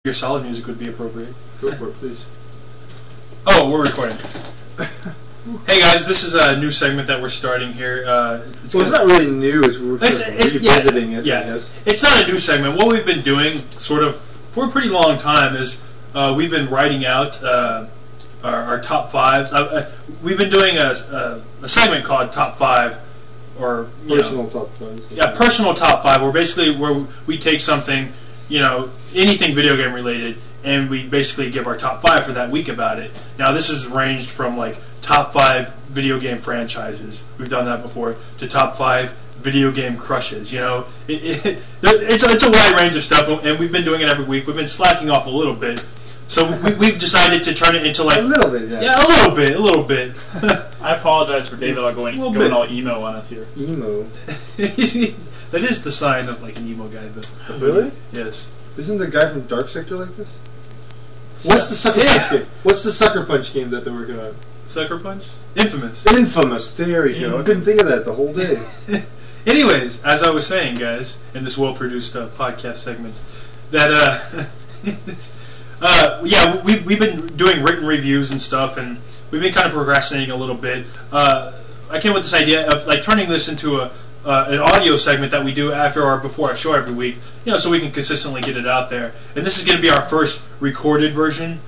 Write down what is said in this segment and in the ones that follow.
Your solid music would be appropriate. Go for it, please. Oh, we're recording. Hey guys, this is a new segment that we're starting here. It's not really new. We're revisiting it. Yeah, I guess. It's not a new segment. What we've been doing, sort of, for a pretty long time, is we've been writing out our top five. We've been doing a segment called Top 5, or personal top 5. Yeah, personal top 5. Where we take something, anything video game related, and we basically give our top 5 for that week about it. Now, this has ranged from like top 5 video game franchises. We've done that before, to top 5 video game crushes. It's a wide range of stuff, and we've been doing it every week. We've been slacking off a little bit, so we've decided to turn it into like a little bit. Yeah, a little bit. I apologize for David going all emo on us here. Emo. That is the sign of like an emo guy. Really? Yes. Isn't the guy from Dark Sector like this? What's the Sucker Punch game? What's the Sucker Punch game that they're working on? Sucker Punch? Infamous. Infamous. There you go. I couldn't think of that the whole day. Anyways, as I was saying, guys, in this well-produced podcast segment, that we've been doing written reviews and stuff, and we've been kind of procrastinating a little bit. I came with this idea of like turning this into an audio segment that we do before our show every week, so we can consistently get it out there. And this is going to be our first recorded version.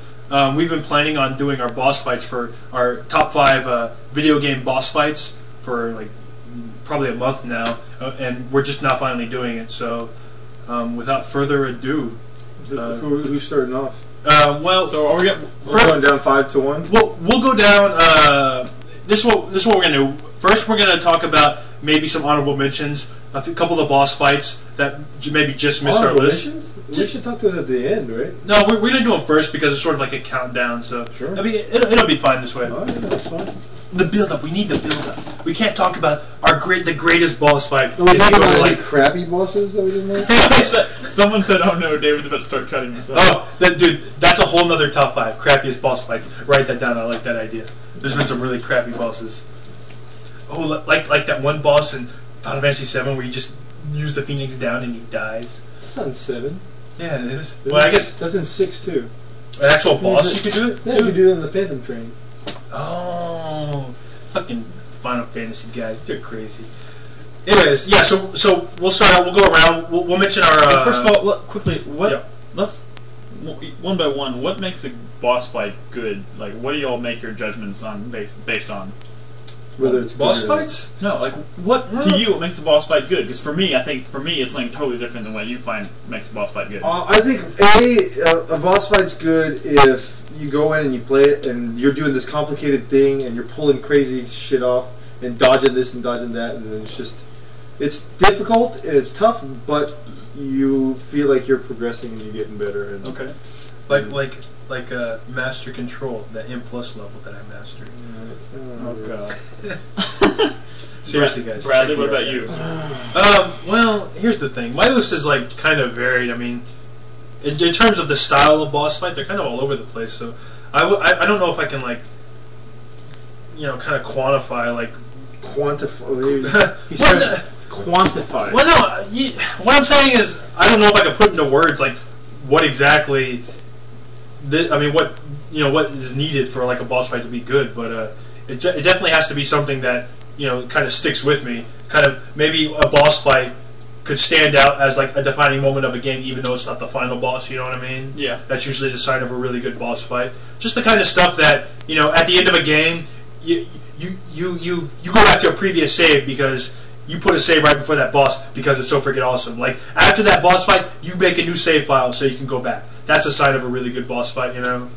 We've been planning on doing our boss fights for our top 5 video game boss fights for like probably a month now, and we're just now finally doing it. So, without further ado, who's starting off? So are we're going down 5-1. We'll go down. This is what we're gonna do. First, we're gonna talk about maybe some honorable mentions, a couple of boss fights that maybe just missed our list. Mentions? We should talk to us at the end, right? No, we're going to do them first because it's sort of like a countdown. So sure. I mean, it'll be fine this way. Oh, yeah, that's fine. The build-up. We need the build-up. We can't talk about the greatest boss fight. Are we talking about like crappy bosses that we didn't make? Someone said, "Oh no, David's about to start cutting himself." Oh, dude, that's a whole nother top 5 crappiest boss fights. Write that down. I like that idea. There's been some really crappy bosses. Oh, like that one boss in Final Fantasy VII where you just use the Phoenix down and he dies. That's not in 7. Yeah, it is. Well, I guess that's in 6 too. An actual boss you could do it? Yeah, you could do it in the Phantom Train. Oh, fucking Final Fantasy guys, they're crazy. Anyways, yeah, so we'll start out, we'll go around, we'll mention our... First of all, quickly, let's, one by one, what makes a boss fight good? Like, what do y'all make your judgments on, based on? Whether it's boss fights? No, like, what to you what makes a boss fight good? Because for me, it's like totally different than what you find makes a boss fight good. I think a boss fight's good if you go in and you play it and you're doing this complicated thing and you're pulling crazy shit off and dodging this and dodging that, and then it's difficult and it's tough, but you feel like you're progressing and you're getting better. And okay. Like Master Control, that M+ level that I mastered. Oh god. Seriously, guys. Bradley, what about you? Well, here's the thing. My list is like kind of varied. I mean, in terms of the style of boss fight, they're kind of all over the place. So I don't know if I can like, kind of quantify like. Quantify. He said quantify. Well, no. What I'm saying is I don't know if I can put into words like what exactly. What is needed for like a boss fight to be good, but it definitely has to be something that kind of sticks with me. Kind of maybe a boss fight could stand out as like a defining moment of a game, even though it's not the final boss. You know what I mean? Yeah. That's usually the sign of a really good boss fight. Just the kind of stuff that at the end of a game, you go back to a previous save because you put a save right before that boss because it's so freaking awesome. Like after that boss fight, you make a new save file so you can go back. That's a sign of a really good boss fight, No,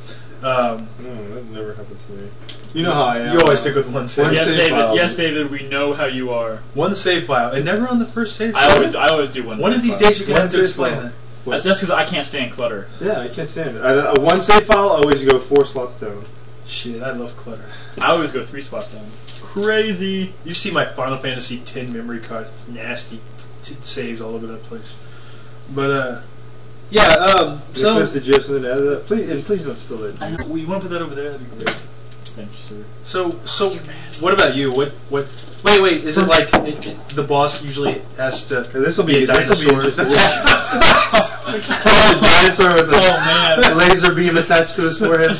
that never happens to me. You know how I am. You always stick with one save. Yes, David. We know how you are. One save file, and never on the first save file. I always do one. One of these days you're gonna have to explain that. That's just because I can't stand clutter. Yeah, I can't stand it. One save file, I always go 4 slots down. Shit, I love clutter. I always go 3 spots down. Crazy. You see my Final Fantasy X memory card? It's nasty. Saves all over that place. But so the gifs and then add that. Please don't spill it. I know. You want to put that over there? That'd be great. Thank you, sir. So what about you? What? Wait. Is it like the boss usually has to? This will be dinosaur? interesting. Dinosaur with a laser beam attached to his forehead.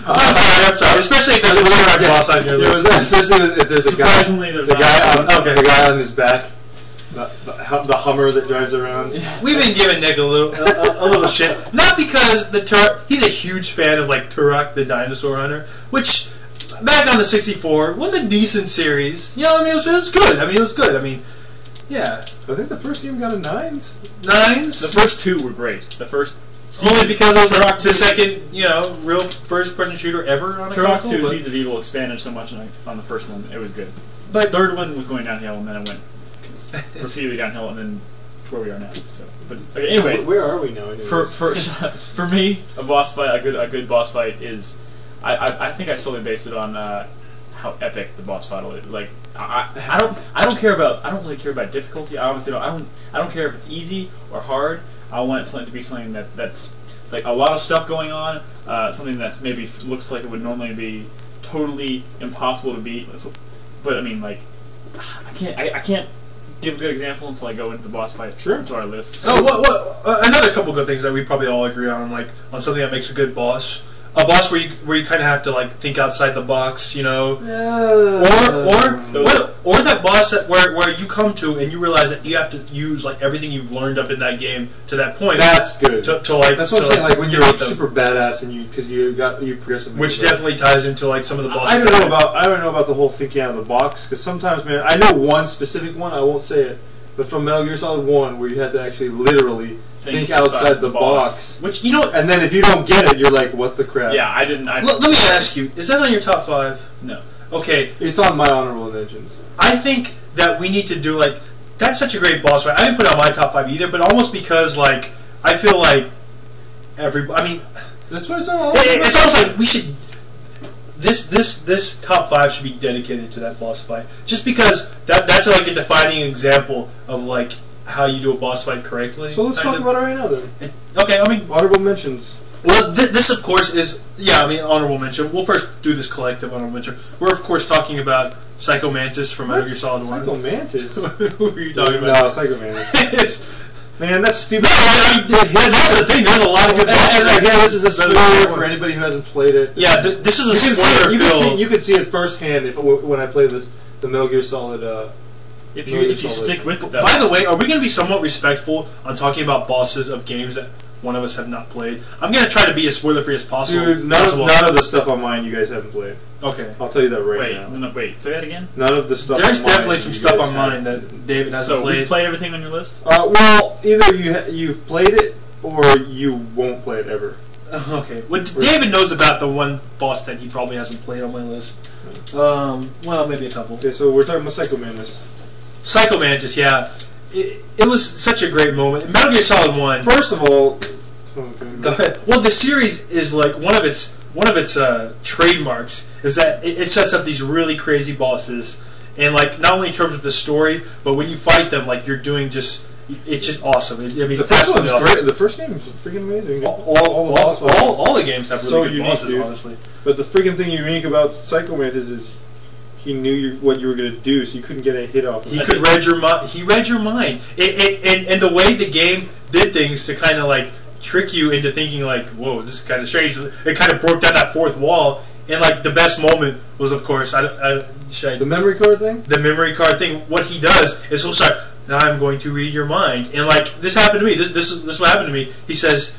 I'm sorry. Especially if there's a really boss on your list. Especially if there's a guy. Surprisingly, there's The guy on his back. The Hummer that drives around. We've been giving Nick a little shit, not because he's a huge fan of like Turok the Dinosaur Hunter, which back on the 64 was a decent series. You know, I mean, it was good. I mean, yeah. I think the first game got a 9s. The first 2 were great. The first. Only because it was the second, real first-person shooter ever on a Turok console. 2 Seeds of Evil expanded so much on the first one, it was good. But the third one was going downhill, and then it went proceedingly downhill, and then where we are now. So, but okay, anyways, where are we now? Anyways? For me, a boss fight, a good boss fight is, I think I solely base it on how epic the boss battle is. Like I don't really care about difficulty. I obviously don't. I don't care if it's easy or hard. I want it to be something that's like a lot of stuff going on, something that maybe looks like it would normally be totally impossible to beat. But I mean, like, I can't give a good example until I go into the boss fight. Sure. Into our list. Another couple good things that we probably all agree on, like on something that makes a good boss. A boss where you kind of have to like think outside the box, or that boss where you come to and you realize that you have to use like everything you've learned up in that game to that point. That's good. To like that's what I'm saying. Like when you're super badass and you progressively. Which definitely ties into like some of the bosses. I don't know about the whole thinking out of the box, because sometimes, man, I know one specific one. I won't say it, but from Metal Gear Solid 1, where you had to actually literally think outside the box. Which, and then if you don't get it, you're like, what the crap? Yeah, I didn't. Let me ask you, is that on your top 5? No. Okay. It's on my honorable mentions. I think that we need to do, like, that's such a great boss fight. I didn't put it on my top 5 either, but almost because, like, I feel like that's what it's on. It's almost like we should. This top 5 should be dedicated to that boss fight, just because that's like a defining example of like how you do a boss fight correctly. So let's talk about it right now then. Okay, I mean honorable mentions. Well, this of course is honorable mention. We'll first do this collective honorable mention. We're of course talking about Psycho Mantis from Metal Gear Solid 1. Psycho Mantis? Who are you talking about? No, Psycho Mantis. Man, that's stupid. No, that's the thing. There's a lot of good bosses. Again, this is a spoiler for anybody who hasn't played it. Yeah, this is a spoiler. You can see it firsthand when I play the Metal Gear Solid. If you stick with it. By the way, are we going to be somewhat respectful on talking about bosses of games that one of us have not played? I'm going to try to be as spoiler-free as possible. Dude, none of the stuff on mine you guys haven't played. Okay. I'll tell you that right now. Wait, say that again? None of the stuff There's on mine. There's definitely some stuff on mine that David hasn't played. So you've played everything on your list? Well, either you've played it or you won't play it ever. Okay. Well, David knows about the one boss that he probably hasn't played on my list. Well, maybe a couple. Okay, so we're talking about Psycho Mantis. Psycho Mantis, yeah. It was such a great moment. Metal Gear Solid 1. First of all, go ahead. Well, the series is like one of its trademarks is that it sets up these really crazy bosses, and like not only in terms of the story, but when you fight them, like you're doing it's just awesome. The first one was great. The first game was freaking amazing. All the games have really good bosses, dude. honestly. But the freaking thing unique about Psycho Mantis is he knew what you were going to do, so you couldn't get a hit off. He could read your mind. He read your mind. And the way the game did things to kind of like trick you into thinking like, whoa, this is kind of strange. It kind of broke down that fourth wall. And like the best moment was, of course, the memory card thing. The memory card thing. What he does is he'll start. Now I'm going to read your mind. And like this happened to me. This is what happened to me. He says,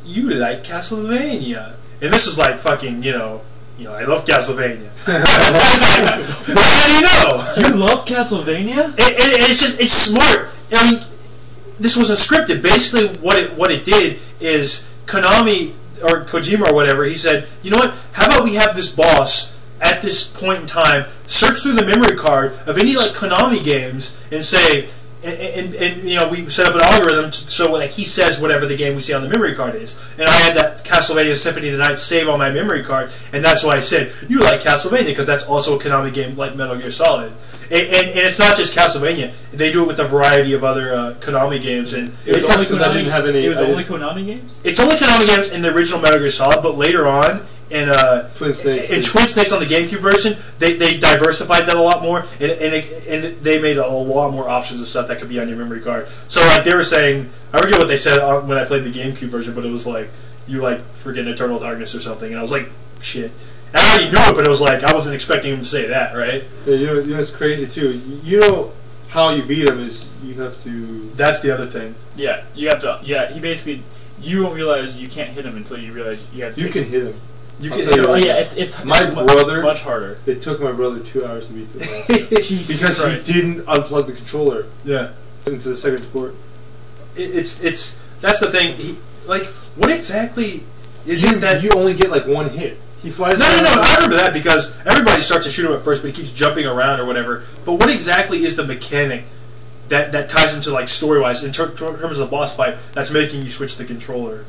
"You like Castlevania," and this is like fucking I love Castlevania. How do you know? You love Castlevania? It's smart. I mean, this wasn't scripted. Basically, what it did is Konami or Kojima or whatever. He said, you know what? How about we have this boss at this point in time search through the memory card of any like Konami games and say. And we set up an algorithm so that he says whatever the game we see on the memory card is. And I had that Castlevania Symphony of the Night save on my memory card, and that's why I said, you like Castlevania, because that's also a Konami game like Metal Gear Solid. And it's not just Castlevania. They do it with a variety of other Konami games. And it was only Konami I didn't have any. It was only Konami games? It's only Konami games in the original Metal Gear Solid, but later on, Twin Snakes. And Twin Snakes on the GameCube version, they diversified that a lot more, and they made a lot more options of stuff that could be on your memory card. So like they were saying, I forget what they said when I played the GameCube version, but it was like you like freaking Eternal Darkness or something, and I was like, shit. And I already knew it, but it was like I wasn't expecting him to say that, right? Yeah, you know it's crazy too. You know how you beat him is you have to. That's the other thing. Yeah, you have to. Yeah, he basically. You won't realize you can't hit him until you realize you have to. You can hit him. You I'll can tell hit you him. Oh what. yeah, it's My brother. much harder. It took my brother 2 hours to beat the boss. Jesus Because Christ. he didn't unplug the controller Yeah. into the second port. It's that's the thing. Like, what exactly is it that you only get like one hit? He flies. No, around. I remember that because everybody starts to shoot him at first, but he keeps jumping around or whatever. But what exactly is the mechanic that ties into like story-wise in terms of the boss fight that's making you switch the controller?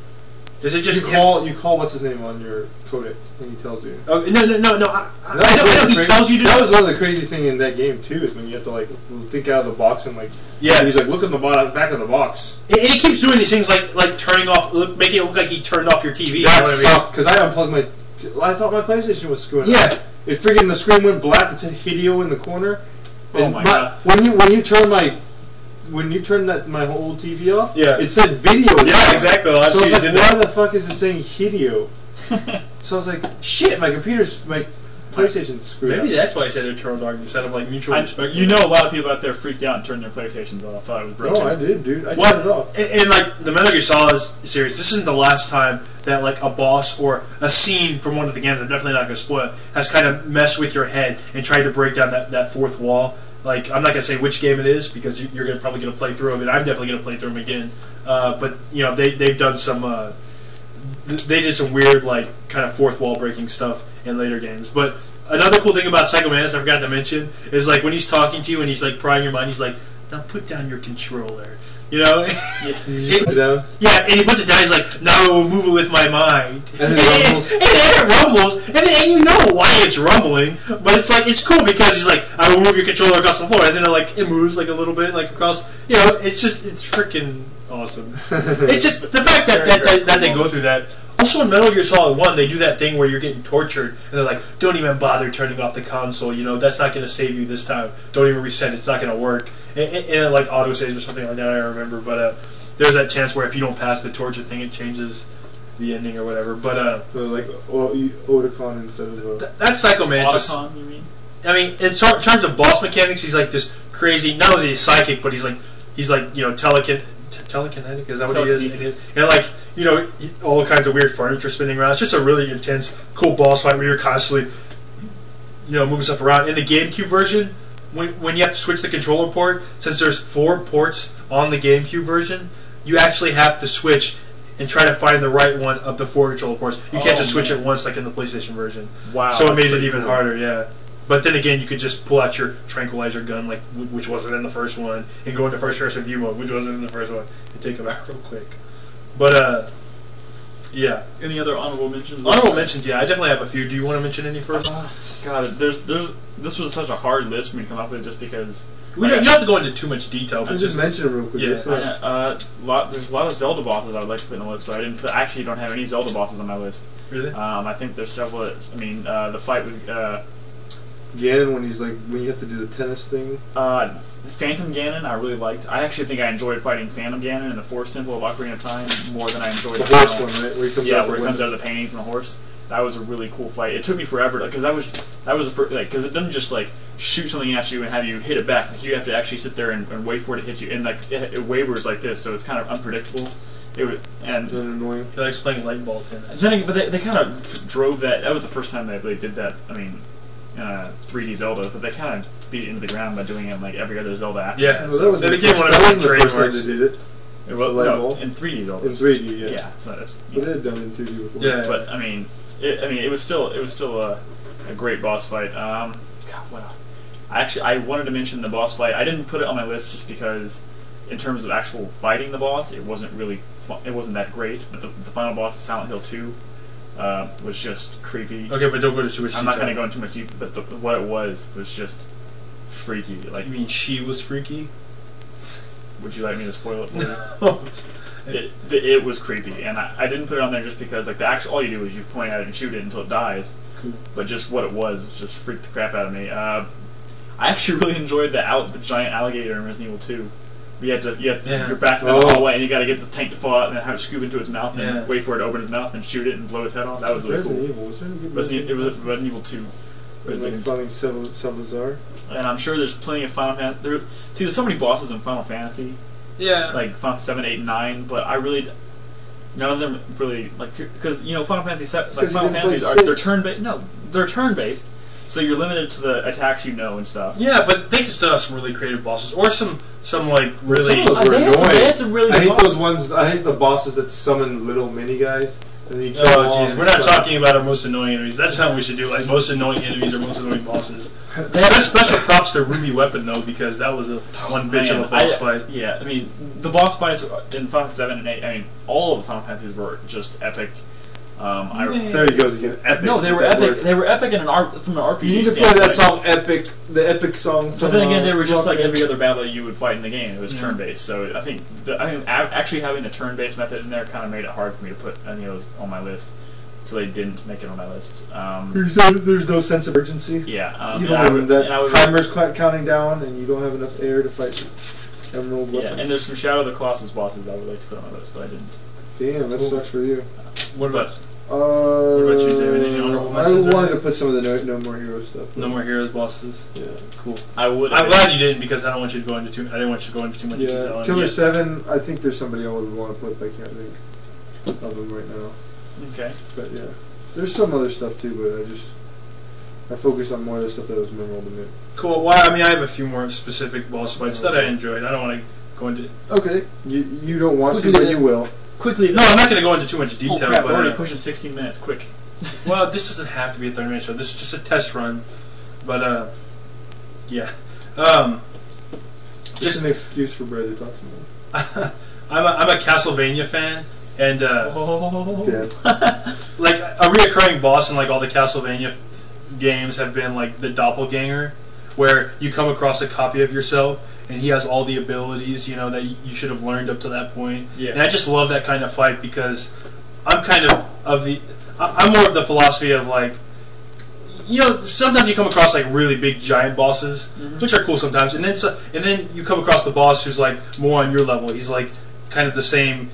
Is it just you call what's his name on your codec and he tells you? Oh, no. I know he crazy. tells you to. That was one of the crazy thing in that game too, is when you have to like think out of the box and like. Yeah. He's like, look at the back of the box. And he keeps doing these things like turning off, making it look like he turned off your TV. That you know what I mean? sucked because I unplugged my. I thought my PlayStation was screwing Yeah. up. It freaking the screen went black. It said Hideo in the corner. Oh And my God. When you turn my whole TV off, Yeah. it said video. Yeah, exactly. Well, So I was you like, did why that. the fuck is it saying Hideo? So I was like, shit, my PlayStation's screwed up. Maybe that's why I said Eternal Darkness instead of like mutual respect. You know, a lot of people out there freaked out and turned their PlayStations off. Thought it was broken. No, I did, dude. I What? turned it off. And like the Metal Gear Solid series, this isn't the last time that like a boss or a scene from one of the games, I'm definitely not going to spoil it, has kind of messed with your head and tried to break down that fourth wall. Like, I'm not going to say which game it is because you're probably going to play through them, and I'm definitely going to play through them again. But you know, they've done some. They did some weird like kind of fourth wall breaking stuff in later games. But another cool thing about Psycho Mantis I forgot to mention is like when he's talking to you and he's like prying your mind, he's like, "Now put down your controller." You know? You put it down? Yeah, and he puts it down. He's like, "Now I will move it with my mind." And it rumbles. And it rumbles, and you know why it's rumbling, but it's like it's cool because he's like, "I will move your controller across the floor," and then it moves like a little bit like across. You know, it's freaking awesome. It's just the fact that they go through that. Also in Metal Gear Solid 1, they do that thing where you're getting tortured, and they're like, "Don't even bother turning off the console. You know, that's not going to save you this time. Don't even reset. It's not going to work." And like auto saves or something like that. I don't remember, but there's that chance where if you don't pass the torture thing, it changes the ending or whatever. But So like Otakon instead of that's Psycho Mantis. Otacon, you mean? I mean, in terms of boss mechanics, he's like this crazy. Not only is he psychic, but he's like you know telekinetic. Is that what he is? And like you know all kinds of weird furniture spinning around. It's just a really intense, cool boss fight where you're constantly moving stuff around. In the GameCube version, when you have to switch the controller port, since there's 4 ports on the GameCube version, you actually have to switch and try to find the right one of the 4 controller ports. You can't just switch it once like in the PlayStation version. Wow. So it made it pretty even cool. harder, yeah. But then again, you could just pull out your tranquilizer gun, like which wasn't in the first one, and go into first-person view mode, which wasn't in the first one, and take them out real quick. But yeah. Any other honorable mentions? Honorable mentions, yeah. I definitely have a few. Do you want to mention any first? God, this was such a hard list for me to come up with just because. You don't have to go into too much detail, but just mention it real quick. Yeah. Just, There's a lot of Zelda bosses I would like to put in the list, but I actually don't have any Zelda bosses on my list. Really? I think there's several. I mean, the fight with Ganon when you have to do the tennis thing. Phantom Ganon I really liked. I actually think I enjoyed fighting Phantom Ganon in the Forest Temple of Ocarina of Time more than I enjoyed The horse one, right? Where he comes out where the it comes window. out of the paintings and the horse. That was a really cool fight. It took me forever because because it doesn't just like shoot something at you and have you hit it back. Like, you have to actually sit there and wait for it to hit you, and like it wavers like this, so it's kind of unpredictable. And annoying. They're like playing light ball tennis. but they kind of drove that. That was the first time they did that. I mean, 3D Zelda, but they kind of beat it into the ground by doing it in like every other Zelda after. Yeah, Well, that was they the became first- one of that the wasn't the first time trademarks. they did it. It was, light no, ball? in 3D Zelda. In 3D, yeah. Yeah, it's not as. But it had done it in 2D before. Yeah. But I mean, it was still a great boss fight. God, what? I wanted to mention the boss fight. I didn't put it on my list just because, in terms of actual fighting the boss, it wasn't really fun. It wasn't that great. But the final boss of Silent Hill 2 was just creepy. Okay, but don't go into too much I'm not going to detail. go into much deep, but what it was just freaky. Like You mean she was freaky? Would you like me to spoil it for you? It was creepy, and I didn't put it on there just because like all you do is you point at it and shoot it until it dies. Cool. But just what it was just freaked the crap out of me. I actually really enjoyed the giant alligator in Resident Evil 2. You're back in the hallway and you got to get the tank to fall out and then have it scoop into his mouth and wait for it to open his mouth and shoot it and blow his head off. That was really cool. It was Resident Evil 2. Finding Salazar. And I'm sure there's plenty of Final Fantasy. See, there's so many bosses in Final Fantasy. Yeah. Like Final 7, 8, and 9, but none of them really because Final Fantasy Final Fantasies they're turn-based. No, they're turn-based. So you're limited to the attacks and stuff. Yeah, but they just have some really creative bosses, or some like really. Some of those were annoying. They had some really I good hate those ones. I hate the bosses that summon little mini guys. Oh jeez, we're not talking about our most annoying enemies. That's how we should do. Like most annoying enemies or most annoying bosses. They have special props to Ruby Weapon though, because that was one bitch of a boss fight. Yeah, I mean the boss fights in Final 7 and 8. I mean all of the Final Fantasies were just epic. There he goes again. Epic. No, they were epic. Word. They were epic from an RPG. You need to play that song, Epic. The epic song. But then again, they were just like every other battle you would fight in the game. It was turn-based. So I think actually having the turn-based method in there kind of made it hard for me to put any of those on my list. So they didn't make it on my list. There's no sense of urgency. Yeah. You don't have timer's counting down, and you don't have enough air to fight Emerald weapons. Yeah, and there's some Shadow of the Colossus bosses I would like to put on my list, but I didn't. Damn, that sucks for you. What about you, David? Any honorable I mentions? wanted to put some of the No More Heroes stuff. No More Heroes bosses. Yeah, cool. I'm glad you didn't because I didn't want you to go into too much detail. Yeah, Killer 7. I think there's somebody I would want to put, but I can't think of them right now. Okay. But yeah, there's some other stuff too, but I focused on more of the stuff that was memorable to me. Cool. Well, I mean, I have a few more specific boss fights that I enjoyed. I don't want to go into. Okay. You don't want to, but you will. Quickly. No, I'm not going to go into too much detail. Oh crap! But We're already pushing 16 minutes. Quick. Well, this doesn't have to be a 30-minute show. This is just a test run. But yeah. Just an excuse for Brad to talk to me. I'm a Castlevania fan, and yeah. like a reoccurring boss in like all the Castlevania games have been like the doppelganger, where you come across a copy of yourself and he has all the abilities that you should have learned up to that point. Yeah. And I just love that kind of fight because I'm kind I'm more of the philosophy of like, sometimes you come across like really big giant bosses, which are cool sometimes, and then you come across the boss who's like more on your level. He's like kind of the same.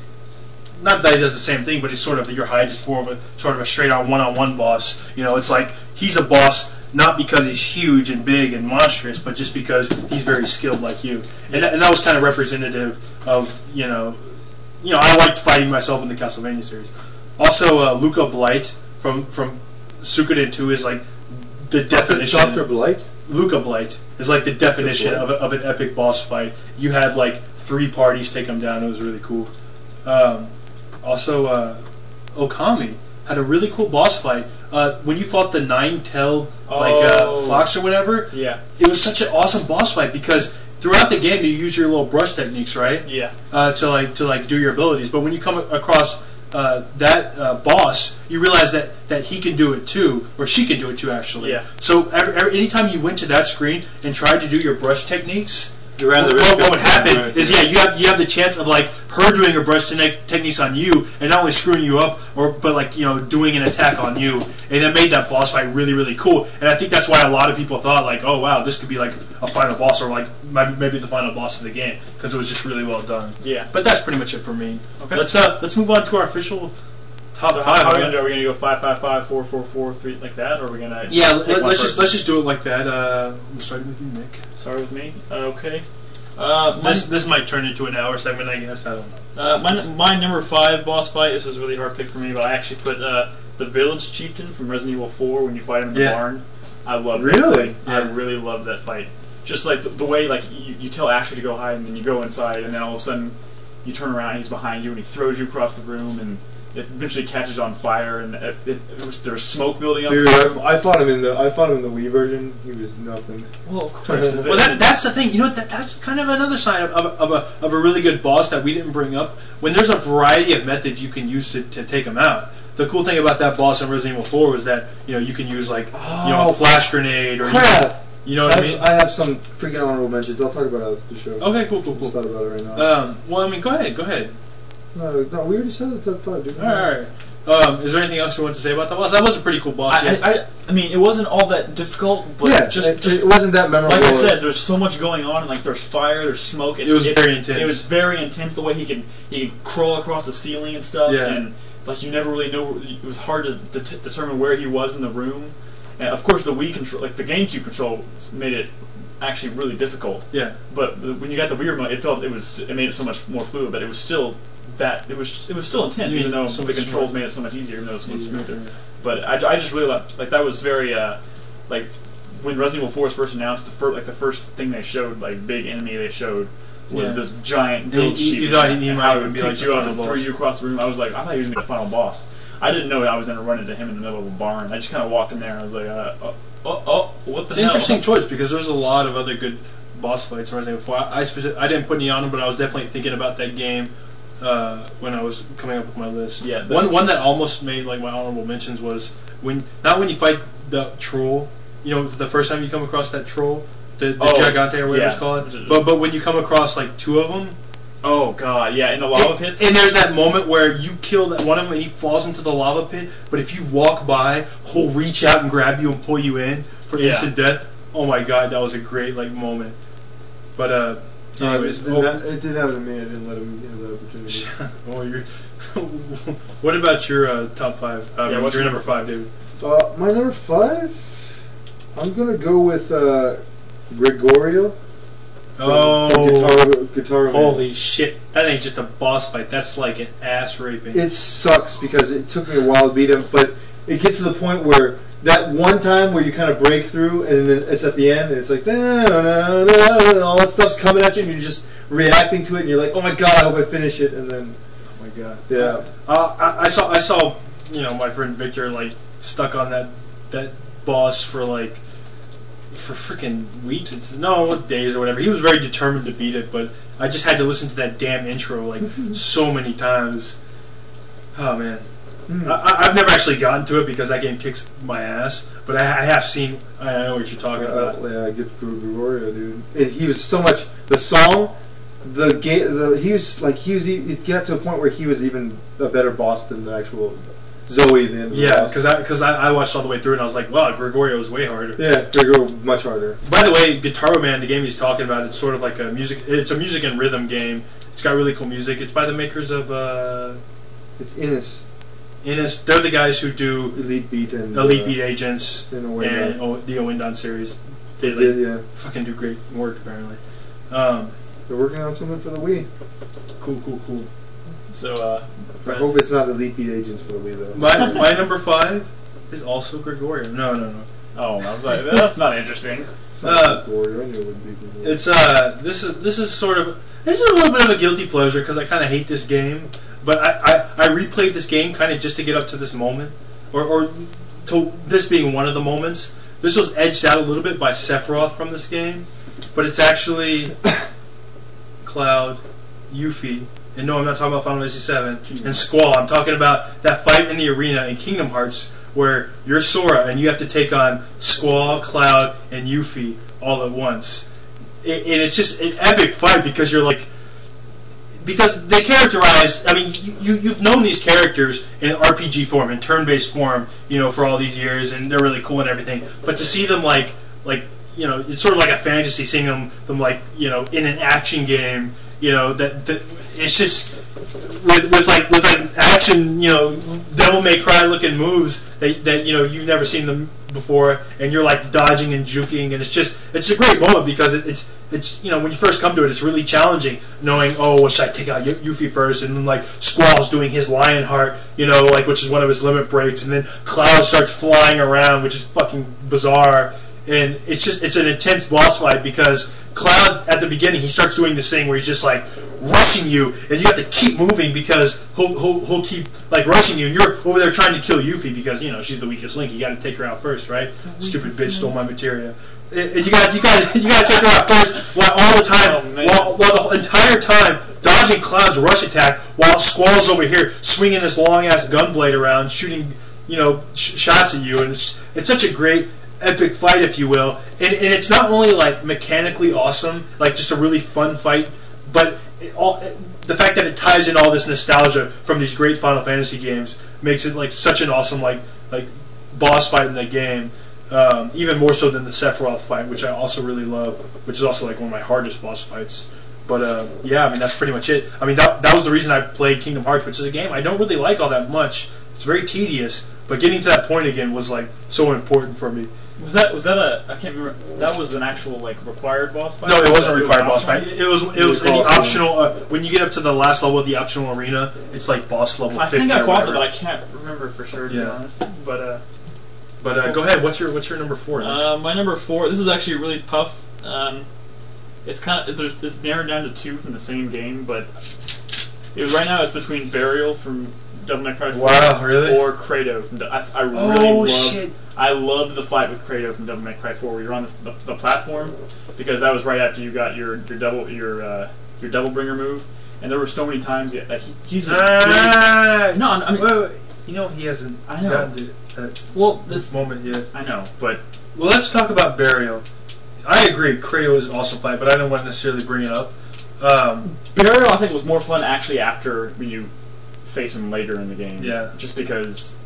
Not that he does the same thing, but he's sort of your height. Just more of a straight on one-on-one boss. It's like he's a boss not because he's huge and big and monstrous, but just because he's very skilled like you. And that was kind of representative of I liked fighting myself in the Castlevania series. Also, Luca Blight from Suikoden 2 is like the definition. Dr. Blight? Luca Blight is like the definition of an epic boss fight. You had like 3 parties take him down. It was really cool. Also, Okami had a really cool boss fight. When you fought the 9-tailed fox or whatever, yeah, it was such an awesome boss fight because throughout the game you use your little brush techniques, right? Yeah. To do your abilities, but when you come across that boss, you realize that he can do it too, or she can do it too, actually. Yeah. So anytime you went to that screen and tried to do your brush techniques, what would happen is you have the chance of like her doing her brush techniques on you and not only screwing you up but like doing an attack on you, and that made that boss fight really really cool. And I think that's why a lot of people thought like, oh wow, this could be like a final boss or like maybe the final boss of the game because it was just really well done. Yeah. But that's pretty much it for me. Okay. Let's move on to our official top 5. How are we gonna go 5, 5, 5, 4, 4, 4, 3 like that, or are we gonna? Yeah, let's just do it like that. We'll start with you, Nick. Start with me. Okay. This might turn into an hour segment, I guess. I don't know. My number 5 boss fight. This was a really hard pick for me, but I actually put the village chieftain from Resident Evil 4 when you fight him in the barn. I love that fight. I really love that fight. Just like the way like you tell Ashley to go hide and then you go inside and then all of a sudden you turn around and he's behind you and he throws you across the room and it eventually catches on fire and there was smoke building up. Dude, I fought him in the Wii version. He was nothing. Well, of course. Well, that's the thing. That's kind of another side of a really good boss that we didn't bring up. When there's a variety of methods you can use to take him out. The cool thing about that boss in Resident Evil 4 was that you can use like a flash grenade or You know what I mean? I have some freaking honorable mentions. I'll talk about it after the show. Okay, cool. Just thought about it right now. Well, I mean, go ahead. No, we already said the top 5, dude. All right. Is there anything else you want to say about that boss? That was a pretty cool boss. I mean, it wasn't all that difficult, but it wasn't that memorable. Like I said, there's so much going on, and like there's fire, there's smoke. It was very intense. It was very intense the way he could crawl across the ceiling and stuff, and like you never really know. It was hard to determine where he was in the room. And of course, the Wii control, like the GameCube control, made it actually really difficult. Yeah. But when you got the Wii remote, it made it so much more fluid, but it was still. It was still intense, even though the controls made it so much easier, even though it was so much smoother. But I just really like that was very like when Resident Evil 4 was first announced, the first thing they showed, like big enemy they showed was this giant build sheet. You thought he might even be like you up and throw you across the room. I thought he was gonna be the final boss. I didn't know I was gonna run into him in the middle of a barn. I just kind of walked in there and I was like, what the hell? It's an interesting choice because there's a lot of other good boss fights in Resident Evil 4. I didn't put any on them, but I was definitely thinking about that game. When I was coming up with my list, one that almost made like my honorable mentions was when you fight the troll, you know, the first time you come across that troll, the Gigante or whatever it's called, but when you come across like 2 of them. Oh god, yeah, in the lava pits. And there's that moment where you kill one of them and he falls into the lava pit, but if you walk by, he'll reach out and grab you and pull you in for instant death. Oh my god, that was a great like moment. But anyways, it did happen to me. I didn't let him have that opportunity. What about your top 5? What's your number 5, David? My number 5, I'm gonna go with Gregorio. Guitar holy shit! That ain't just a boss fight. That's like an ass raping. It sucks because it took me a while to beat him, but it gets to the point where that one time where you kind of break through, and then it's at the end, and it's like, and all that stuff's coming at you, and you're just reacting to it, and you're like, oh my god, I hope I finish it, and then, oh my god, yeah. I saw, you know, my friend Victor like stuck on that boss for freaking weeks. Days or whatever. He was very determined to beat it, but I just had to listen to that damn intro like so many times. Oh man. I've never actually gotten to it because that game kicks my ass, but I have seen. I know what you're talking about. Yeah, I get Gregorio, dude. He was so much the song, the game. It got to a point where he was even a better boss than the actual Zoe. Because I watched all the way through and I was like, wow, Gregorio is way harder. Yeah, Gregorio much harder. By the way, Guitar Man, the game he's talking about, it's sort of like it's a music and rhythm game. It's got really cool music. It's by the makers of it's Innis. They're the guys who do Elite Beat Agents and the Owendon series. They fucking do great work apparently. They're working on something for the Wii. Cool. So I hope it's not Elite Beat Agents for the Wii though. My number 5 is also Gregorio. No. Oh, I was like, that's not interesting. It's not Gregorio. I knew it would be Gregorio. It's this is a little bit of a guilty pleasure because I kind of hate this game. But I replayed this game kind of just to get up to this moment, or to this being one of the moments. This was edged out a little bit by Sephiroth from this game, but it's actually Cloud, Yuffie, and no, I'm not talking about Final Fantasy VII, and Squall. I'm talking about that fight in the arena in Kingdom Hearts where you're Sora and you have to take on Squall, Cloud, and Yuffie all at once. And it's just an epic fight because you're like... Because they characterize, I mean, you've known these characters in RPG form, in turn-based form, you know, for all these years, and they're really cool and everything. But to see them like you know, it's sort of like a fantasy, seeing them like, you know, in an action game, you know, that it's just with action, you know, Devil May Cry looking moves that you know you've never seen them before, and you're like dodging and juking, and it's a great moment because it's you know, when you first come to it, it's really challenging, knowing, oh, should I take out Yuffie first, and then like Squall's doing his Lionheart, you know, like, which is one of his limit breaks, and then Cloud starts flying around, which is fucking bizarre, and it's an intense boss fight because Cloud at the beginning, he starts doing this thing where he's just like rushing you, and you have to keep moving because he'll keep like rushing you, and you're over there trying to kill Yuffie because, you know, she's the weakest link. You got to take her out first, right? Stupid bitch stole my materia. And you got to take her out first while the entire time dodging Cloud's rush attack while Squall's over here swinging this long ass gunblade around, shooting, you know, shots at you, and it's such a great epic fight, if you will. And it's not only like mechanically awesome, like just a really fun fight, but the fact that it ties in all this nostalgia from these great Final Fantasy games makes it like such an awesome like boss fight in the game. Even more so than the Sephiroth fight, which I also really love, which is also like one of my hardest boss fights. But yeah, I mean that's pretty much it. I mean that was the reason I played Kingdom Hearts, which is a game I don't really like all that much. It's very tedious, but getting to that point again was like so important for me. Was that a I can't remember. That was an actual like required boss fight? No, it wasn't a required boss fight. It was in the optional. When you get up to the last level of the optional arena, it's like boss level 50 I think I or fought whatever. it, but I can't remember for sure to be honest. But go ahead. What's your number 4? My number 4. This is actually really tough. It's kind of it's narrowed down to 2 from the same game, but right now it's between Burial from Devil May Cry 4 Wow, really? or Kratos. I loved the fight with Kratos from Devil May Cry 4 where you're on the platform, because that was right after you got your double bringer move, and there were so many times that he's just no, I mean wait, you know he hasn't gotten to this moment yet. I know, but well, let's talk about Burial. I agree, Kratos is an awesome fight, but I don't want to necessarily bring it up. Burial I think was more fun actually after when you face him later in the game. Yeah. Just because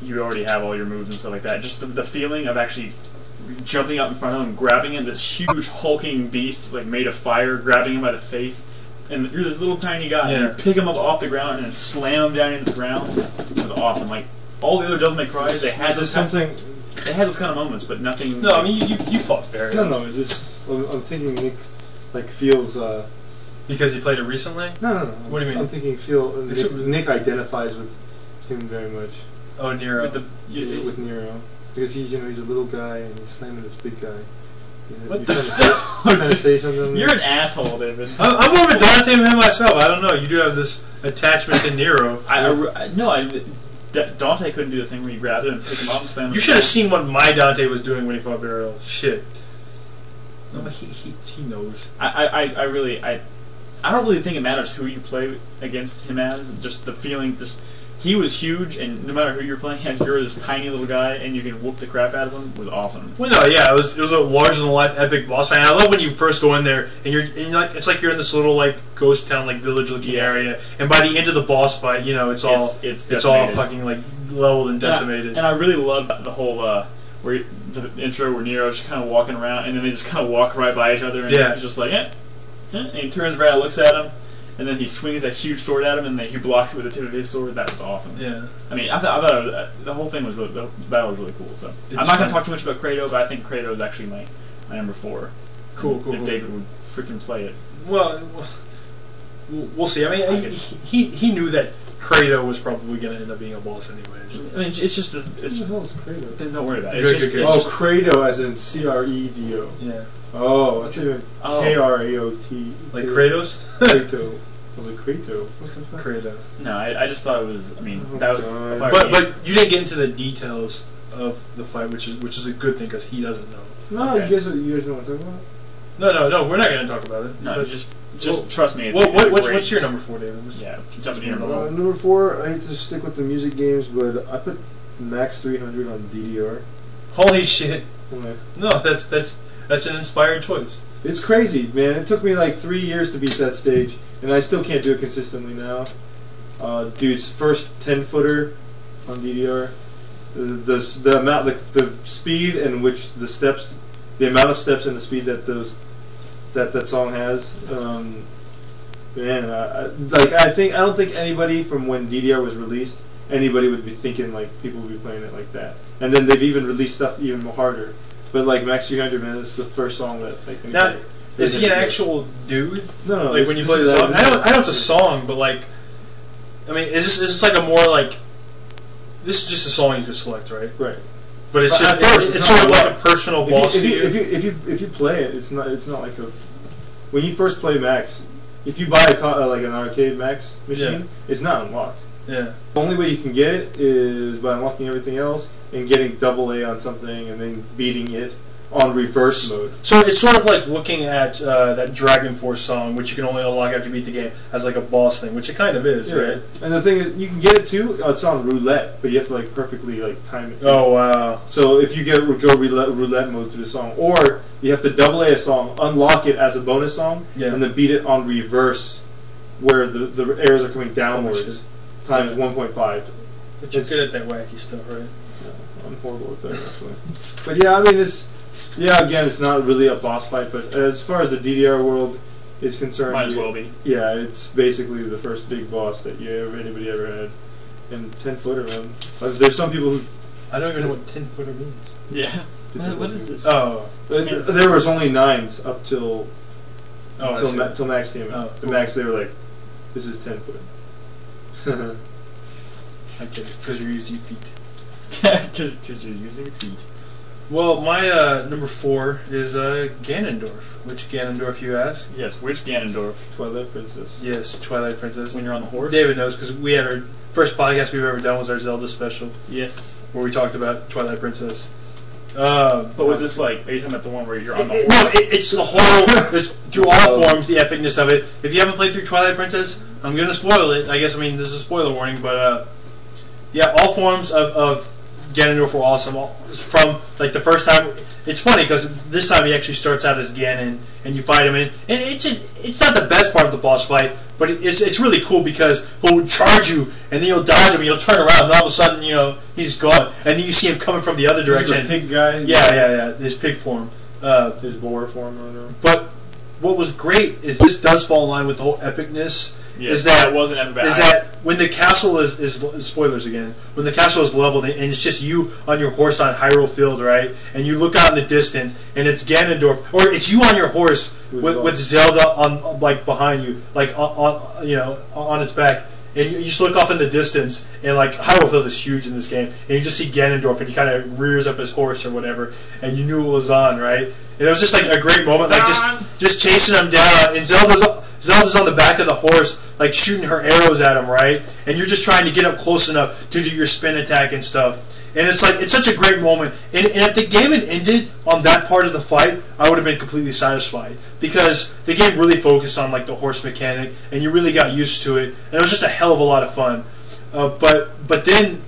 you already have all your moves and stuff like that. Just the feeling of actually jumping up in front of him, grabbing him, this huge hulking beast like made of fire, grabbing him by the face, and you're this little tiny guy, and you pick him up off the ground and then slam him down into the ground. It was awesome. Like all the other Devil May Cry, they had those kind of moments, but nothing. No, I mean you fought Burial. No, it's just I'm thinking Nick like feels. Because he played it recently? No. What do you mean? I'm thinking Nick identifies with him very much. Oh, Nero. With Nero, because he's a little guy and he's slamming this big guy. What trying to say something? You're an asshole, David. I'm more of a Dante man myself. I don't know. You do have this attachment to Nero. Dante couldn't do the thing where you grabbed him and pick him up and slam him. You should have seen what my Dante was doing when he fought Burial. Shit. No, he knows. I don't really think it matters who you play against him as. Just the feeling, he was huge, and no matter who you're playing as, you're this tiny little guy, and you can whoop the crap out of him. Was awesome. Well, no, yeah, it was a larger than life epic boss fight. And I love when you first go in there, and you're like, it's like you're in this little like ghost town, like village looking area, and by the end of the boss fight, it's all fucking like leveled and decimated. And I really love the whole the intro where Nero's just kind of walking around, and then they just kind of walk right by each other, and he's just like, and he turns around, looks at him, and then he swings that huge sword at him, and then he blocks it with the tip of his sword. That was awesome. Yeah. I mean, I thought the whole thing was the battle was really cool. So I'm not going to talk too much about Kratos, but I think Kratos is actually my number 4. Cool. If David would freaking play it. Well, we'll see. I mean, he knew that Kratos was probably going to end up being a boss anyways. I mean, it's just this. What the hell is Kratos? Then don't worry about it. Good. Kratos as in Credo. Yeah. Oh, I think Kraot. Like Kratos? Kratos. Was it Kratos? What's that? Kratos. No, I just thought it was. I mean, that was. But you didn't get into the details of the fight, which is a good thing because he doesn't know. No, okay. you guys know what I'm talking about? No, we're not going to talk about it. No, just trust me. What's your number 4, David? Yeah, jump into your number 1. Number 4, I hate to stick with the music games, but I put Max 300 on DDR. Holy shit! Okay. No, that's an inspired choice. It's crazy, man. It took me like 3 years to beat that stage, and I still can't do it consistently now. Dude's first 10-footer on DDR. The amount, the speed in which the amount of steps and the speed that that song has, man. I don't think anybody from when DDR was released, anybody would be thinking like people would be playing it like that. And then they've even released stuff even more harder. But like Max 300, man, this is the first song that like. Now, is he an actual dude? No. Like when you play the song, I know it's a song, but like, I mean, is this like a more like? This is just a song you can select, right? Right. But it's sort of like a personal boss to you. If you play it, it's not like a. When you first play Max, if you buy like an arcade Max machine, it's not unlocked. Yeah. The only way you can get it is by unlocking everything else and getting double A on something and then beating it on reverse mode. So it's sort of like looking at that Dragon Force song, which you can only unlock after you beat the game, as like a boss thing, which it kind of is, right? And the thing is, you can get it too. It's on roulette, but you have to like perfectly like time it. Oh wow! So if you go roulette mode to the song, or you have to double A a song, unlock it as a bonus song, and then beat it on reverse, where the arrows are coming downwards, times 1.5. But you're good at that wacky stuff, right? Yeah, I'm horrible at that actually. But yeah, I mean again, it's not really a boss fight, but as far as the DDR world is concerned, might as well be. Yeah, it's basically the first big boss that anybody ever had. And 10-footer, man. There's some people who I don't even know what 10-footer means. Yeah. What is this? Oh, there was only 9s up till till Max came out. Oh, the Max, they were like, this is 10-footer. I get it, because you're using feet. Because you're using feet. Well, my number 4 is Ganondorf. Which Ganondorf, you ask? Yes, which Ganondorf? Twilight Princess. Yes, Twilight Princess. When you're on the horse? David knows, because we had our first podcast we've ever done was our Zelda special. Yes. Where we talked about Twilight Princess. But was this like, are you talking about the one where you're on the horse? No, it's the whole, through all forms, the epicness of it. If you haven't played through Twilight Princess, I'm going to spoil it. I guess, this is a spoiler warning, but yeah, all forms of Ganondorf were awesome. From like the first time, it's funny because this time he actually starts out as Ganon, and you fight him, and it's not the best part of the boss fight, but it's really cool because he'll charge you, and then you'll dodge him, and you'll turn around, and all of a sudden he's gone, and then you see him coming from the other direction. Pig guy. Yeah, his pig form, his boar form, or whatever. But what was great is this does fall in line with the whole epicness. Yes, is that wasn't epic. Is that when the castle is spoilers again? When the castle is leveled and it's just you on your horse on Hyrule Field, right? And you look out in the distance and it's Ganondorf, or it's you on your horse with Zelda on like behind you, like on its back, and you just look off in the distance and like Hyrule Field is huge in this game, and you just see Ganondorf and he kind of rears up his horse or whatever, and you knew it was on, right? And it was just like a great moment, like just chasing him down, and Zelda's on the back of the horse, like shooting her arrows at him, right? And you're just trying to get up close enough to do your spin attack and stuff. And it's like, it's such a great moment. And if the game had ended on that part of the fight, I would have been completely satisfied. Because the game really focused on like the horse mechanic, and you really got used to it. And it was just a hell of a lot of fun. But then,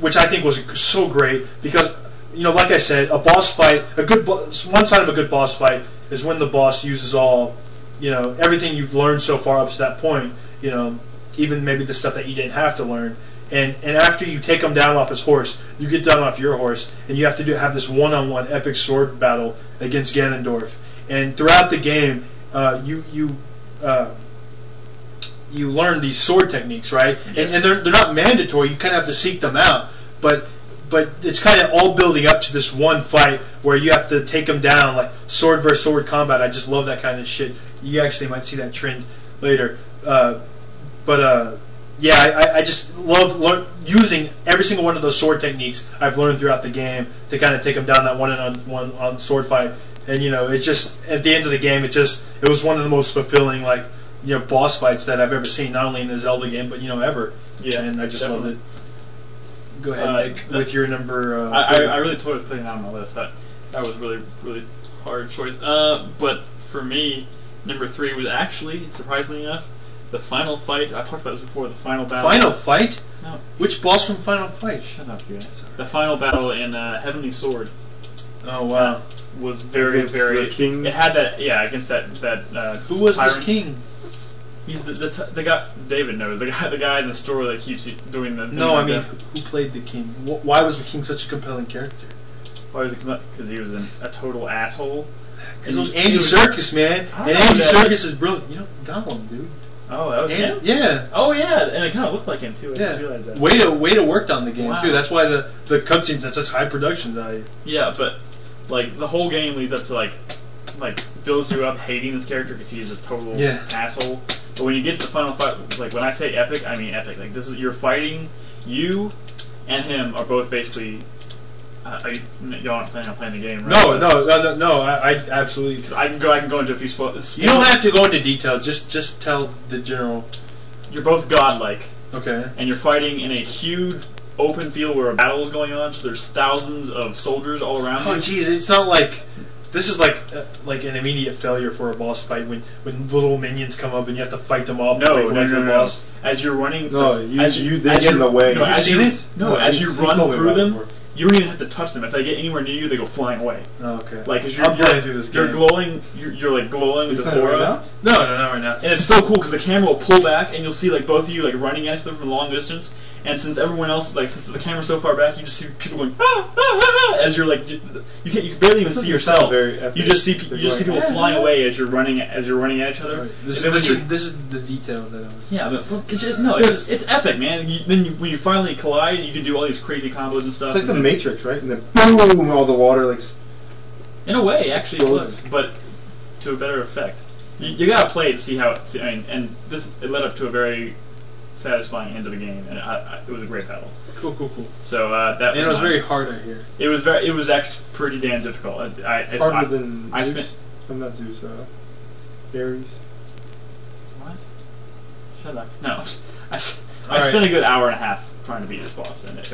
which I think was so great, because, like I said, a boss fight, one side of a good boss fight is when the boss uses all, everything you've learned so far up to that point, even maybe the stuff that you didn't have to learn. And after you take him down off his horse, you get down off your horse, and you have to have this one-on-one epic sword battle against Ganondorf. And throughout the game, you learn these sword techniques, right? And they're not mandatory. You kind of have to seek them out. But it's kind of all building up to this one fight where you have to take them down, like sword versus sword combat. I just love that kind of shit. You actually might see that trend later. Yeah, I just love using every single one of those sword techniques I've learned throughout the game to kind of take them down that one-on-one sword fight. And it just, at the end of the game, it was one of the most fulfilling boss fights that I've ever seen, not only in a Zelda game but ever. Yeah, and I just definitely. loved it. Go ahead, Nick, with your number. I really toyed with putting that on my list. That was really, really hard choice. But for me, number 3 was actually, surprisingly enough, the final fight. I talked about this before. The final battle. Final fight? No. Which boss from Final Fight? Shut up, you guys. The final battle in Heavenly Sword. Oh wow. Was very, very. The king? It had that. Yeah, against that. Who was tyrant. this king? He's the guy. David knows the guy in the store that keeps doing the. No, I mean, who played the king? Why was the king such a compelling character? Why was it? Because he was a total asshole. Because it was Andy Serkis, man, and Andy Serkis is brilliant. Gollum, dude. Oh, that was him? Yeah. Oh, yeah, and it kind of looked like him, too. I didn't realize that. Way to work on the game, Wow. too. That's why the cutscenes had such high production value. Yeah, but, the whole game leads up to, builds you up hating this character because he's a total asshole. But when you get to the final fight, when I say epic, I mean epic. You're fighting, you and him are both basically... you don't plan on playing the game, right? No. I absolutely. I can go into a few spoilers. You don't have to go into detail. Just tell the general. You're both godlike. Okay. And you're fighting in a huge open field where a battle is going on. So there's thousands of soldiers all around you. Oh, jeez, it's not like this is like an immediate failure for a boss fight when little minions come up and you have to fight them off. No. The boss. As you're running, they get in the way. No, You've seen it? No, as you run told me through about it them, before. you don't even have to touch them. If they get anywhere near you, they go flying away. Oh, okay. Like, as I'm playing through this you're game. glowing. You're like glowing with You this playing aura. right No, not right now. And it's so cool because the camera will pull back and you'll see like both of you like running at each other from a long distance. And since everyone else, like since the camera's so far back, you just see people going as you're like you can barely even see yourself. Very epic. You just see people flying away as you're running at each other. Right. This And then is the detail that I was. yeah, but it's epic, man. When you finally collide, you can do all these crazy combos and stuff. It's like the and Matrix, right? And then boom, all the water like. in a way, actually, it was, but to a better effect. You gotta play it to see how it's. I mean, and it led up to a very satisfying end of the game, and it was a great battle. Cool. So that And it was very hard, I hear. It was actually pretty damn difficult. Harder than I Zeus? spent. I'm not Zeus. Ares. What? Shut up. No, I Alright. spent a good hour and a half trying to beat this boss, and it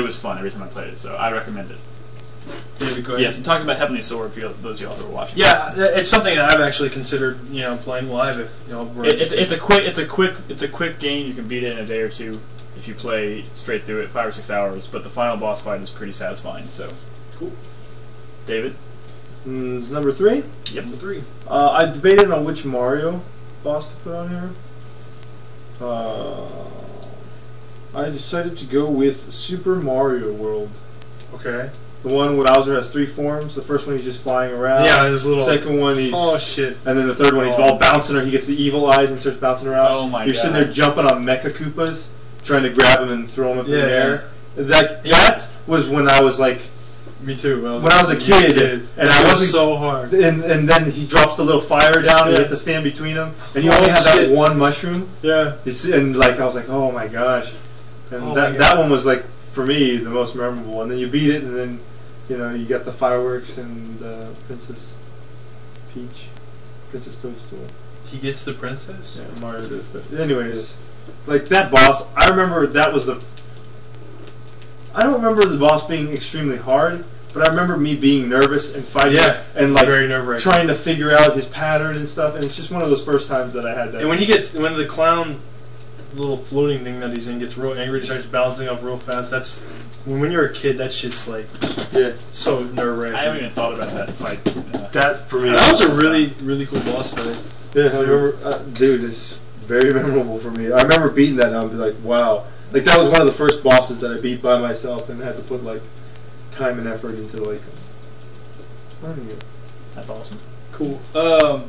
was fun every time I played it. So I recommend it. David, go ahead. Yes, I'm talking about Heavenly Sword for those of y'all who are watching. Yeah, it's something that I've actually considered, playing live if we're interested. It's a quick game. You can beat it in a day or two if you play straight through it, 5 or 6 hours. But the final boss fight is pretty satisfying. So, cool. David. It's number 3. Yep. Number 3. I debated on which Mario boss to put on here. I decided to go with Super Mario World. Okay. The one where Bowser has 3 forms. The first one he's just flying around. Yeah, his little. Second one he's. Oh shit. And then the third one he's all bouncing, or he gets the evil eyes and starts bouncing around. Oh my You're God. sitting there jumping on Mecha Koopas, trying to grab them and throw them up in the air. That was when I was like. Me too. When I was a kid, and I wasn't so hard. And then he drops the little fire down, and you have to stand between them, and you only have that one mushroom. Yeah. And like I was like, oh my gosh, and that one was like for me the most memorable. And then you beat it, and then you got the fireworks and Princess Peach, Princess Toadstool. He gets the princess. Yeah, Mario does. But anyways, like that boss, I remember that was I don't remember the boss being extremely hard, but I remember me being nervous and fighting and like very nerve-wracking. Trying to figure out his pattern and stuff. And it's just one of those first times that I had that. And when the clown little floating thing that he's in gets real angry and starts bouncing off real fast, that's when you're a kid, that shit's like so nerve-wracking. I haven't even thought about that fight. That for me. That was a really, really cool boss fight. Yeah, I remember, dude, it's very memorable for me. I remember beating that and I'd be like, wow. Like that was one of the first bosses that I beat by myself and had to put like time and effort into like learning it. That's awesome. Cool. So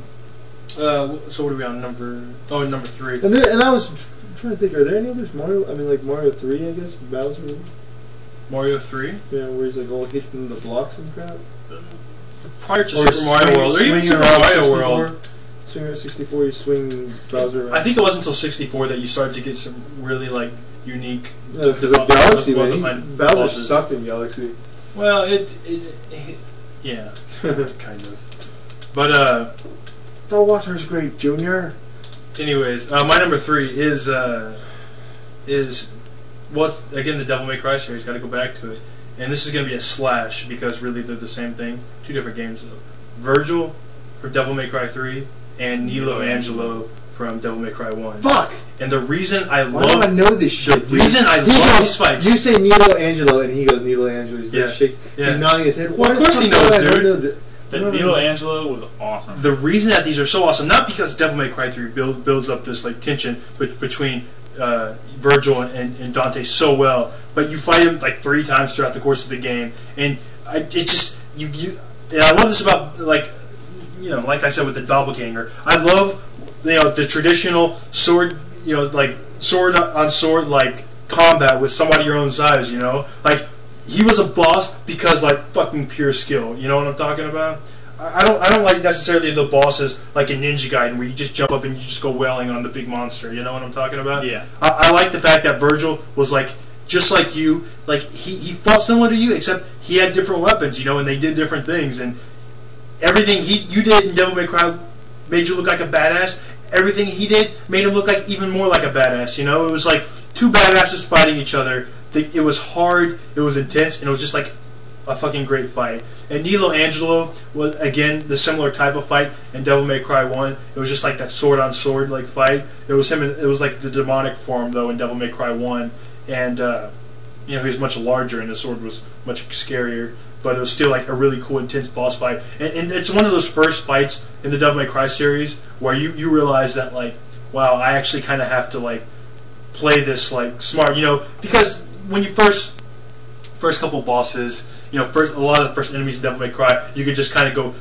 what are we on? Number 3. And I was trying to think, are there any others? Mario? I mean, like Mario 3, I guess. Bowser. Mario 3. Yeah, where he's like all hitting the blocks and crap. Prior to Super Mario World, or even Super Mario World. Swinging at 64, you swing Bowser around. I think it wasn't until 64 that you started to get some really like unique. Because of Galaxy, man. Bowser bosses. sucked in Galaxy. Well, yeah, kind of. But the water's great, Junior. Anyways, my number 3 is again the Devil May Cry series. Got to go back to it, and this is going to be a slash because really they're the same thing. 2 different games though. Virgil for Devil May Cry 3 and Nilo Angelo from Devil May Cry 1. Fuck! And the reason I Why do I know this shit? The reason I love these fights. You say Nilo Angelo, and he goes Nilo Angelo. He's he's nodding his head. Well, of course he knows, dude. Nilo Angelo was awesome. The reason that these are so awesome, not because Devil May Cry 3 builds up this like tension between Virgil and Dante so well, but you fight him like 3 times throughout the course of the game, and I love this about like I said with the doppelganger. I love the traditional sword, like sword on sword like combat with somebody your own size. Like he was a boss because like fucking pure skill. You know what I'm talking about? I don't like necessarily the bosses like in Ninja Gaiden where you just jump up and you just go wailing on the big monster. You know what I'm talking about? Yeah. I like the fact that Virgil was like just like you. Like he fought similar to you except he had different weapons. And they did different things and. Everything you did in Devil May Cry made you look like a badass. Everything he did made him look like even more like a badass. It was like 2 badasses fighting each other it was hard, it was intense, and it was just like a fucking great fight. And Nilo Angelo was again the similar type of fight in Devil May Cry 1. It was just like that sword on sword like fight. It was him. It was like the demonic form though in Devil May Cry 1, and he was much larger and the sword was much scarier. But it was still like a really cool, intense boss fight. And it's one of those first fights in the Devil May Cry series where you realize that like, wow, I actually kind of have to like play this like smart, because when you first couple bosses. First a lot of the first enemies in Devil May Cry, you could just kind of go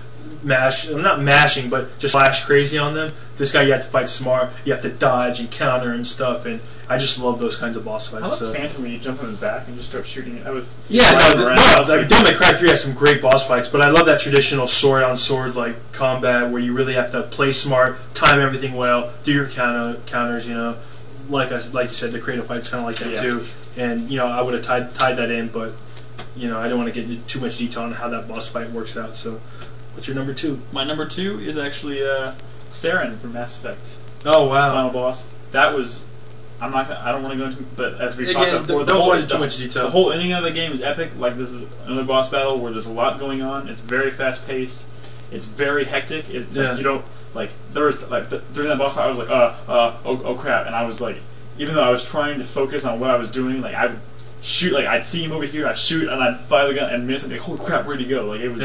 not mashing, but just flash crazy on them. This guy, you have to fight smart. You have to dodge and counter and stuff, and I just love those kinds of boss fights. I love Phantom when you jump on his back and just start shooting it. That was Devil May Cry 3 has some great boss fights, but I love that traditional sword on sword like combat where you really have to play smart, time everything well, do your counters. Like you said, the creative fight's kind of like that too. And I would have tied that in, but. I don't want to get into too much detail on how that boss fight works out. So, what's your number 2? My number 2 is actually Saren from Mass Effect. Oh wow! Final boss. That was. I don't want to go into. But as we talked about before, don't go into too much detail. The whole ending of the game is epic. Like this is another boss battle where there's a lot going on. It's very fast paced. It's very hectic. You don't like. There was like during that boss fight, I was like, oh crap, and I was like, even though I was trying to focus on what I was doing, like I would. Shoot, like I'd see him over here, I'd shoot, and I'd fire the gun and miss, and be like, holy crap, where'd he go? Like it was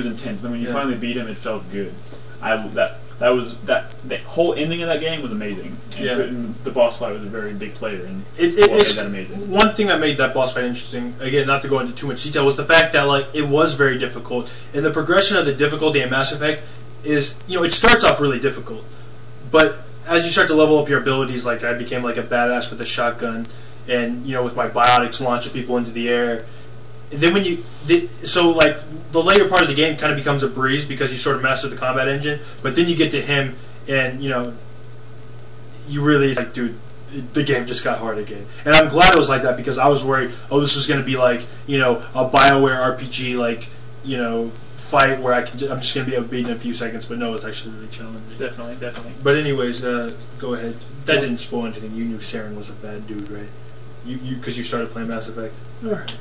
intense. Then when you finally beat him, it felt good. The whole ending of that game was amazing. And the boss fight was a very big player, and it made that amazing. One thing that made that boss fight interesting, again, not to go into too much detail, was the fact that like it was very difficult, and the progression of the difficulty in Mass Effect is, it starts off really difficult, but as you start to level up your abilities, like I became like a badass with a shotgun. And with my biotics launching people into the air, and then when the later part of the game kind of becomes a breeze because you sort of master the combat engine. But then you get to him, and you really like, dude, the game just got hard again. And I'm glad it was like that because I was worried, this was going to be like a BioWare RPG like fight where I'm just going to be able to beat in a few seconds. But no, it's actually really challenging. Definitely. But anyways, go ahead. That didn't spoil anything. You knew Saren was a bad dude, right? Because you started playing Mass Effect. Alright.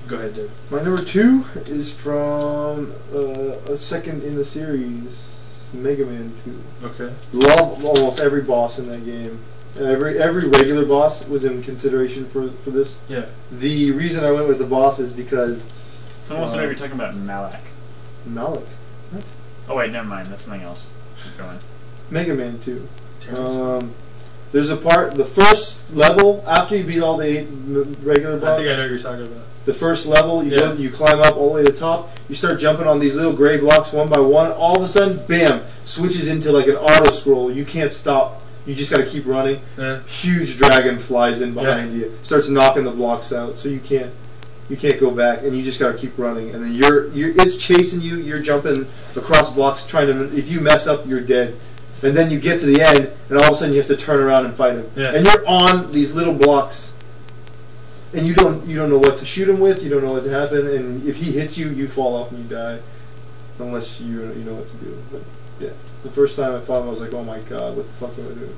Go ahead, Dave. My number 2 is from a second in the series, Mega Man 2. Okay. Love almost every boss in that game. Every regular boss was in consideration for this. Yeah. The reason I went with the boss is because... Someone wants to know if you're talking about Malak. Malak? What? Oh wait, never mind. That's something else. Keep going. Mega Man 2. There's a part, the first level, after you beat all the 8 regular bosses. I think I know what you're talking about. The first level, you climb up all the way to the top, you start jumping on these little gray blocks one by one, all of a sudden, bam, switches into like an auto scroll. You can't stop. You just got to keep running. Huge dragon flies in behind you, starts knocking the blocks out, so you can't go back, and you just got to keep running. And then it's chasing you. You're jumping across blocks, trying to. If you mess up, you're dead. And then you get to the end, and all of a sudden you have to turn around and fight him. Yeah. And you're on these little blocks, and you don't know what to shoot him with. You don't know what to happen. And if he hits you, you fall off and you die, unless you know what to do. But yeah, the first time I fought him, I was like, oh my god, what the fuck do I do?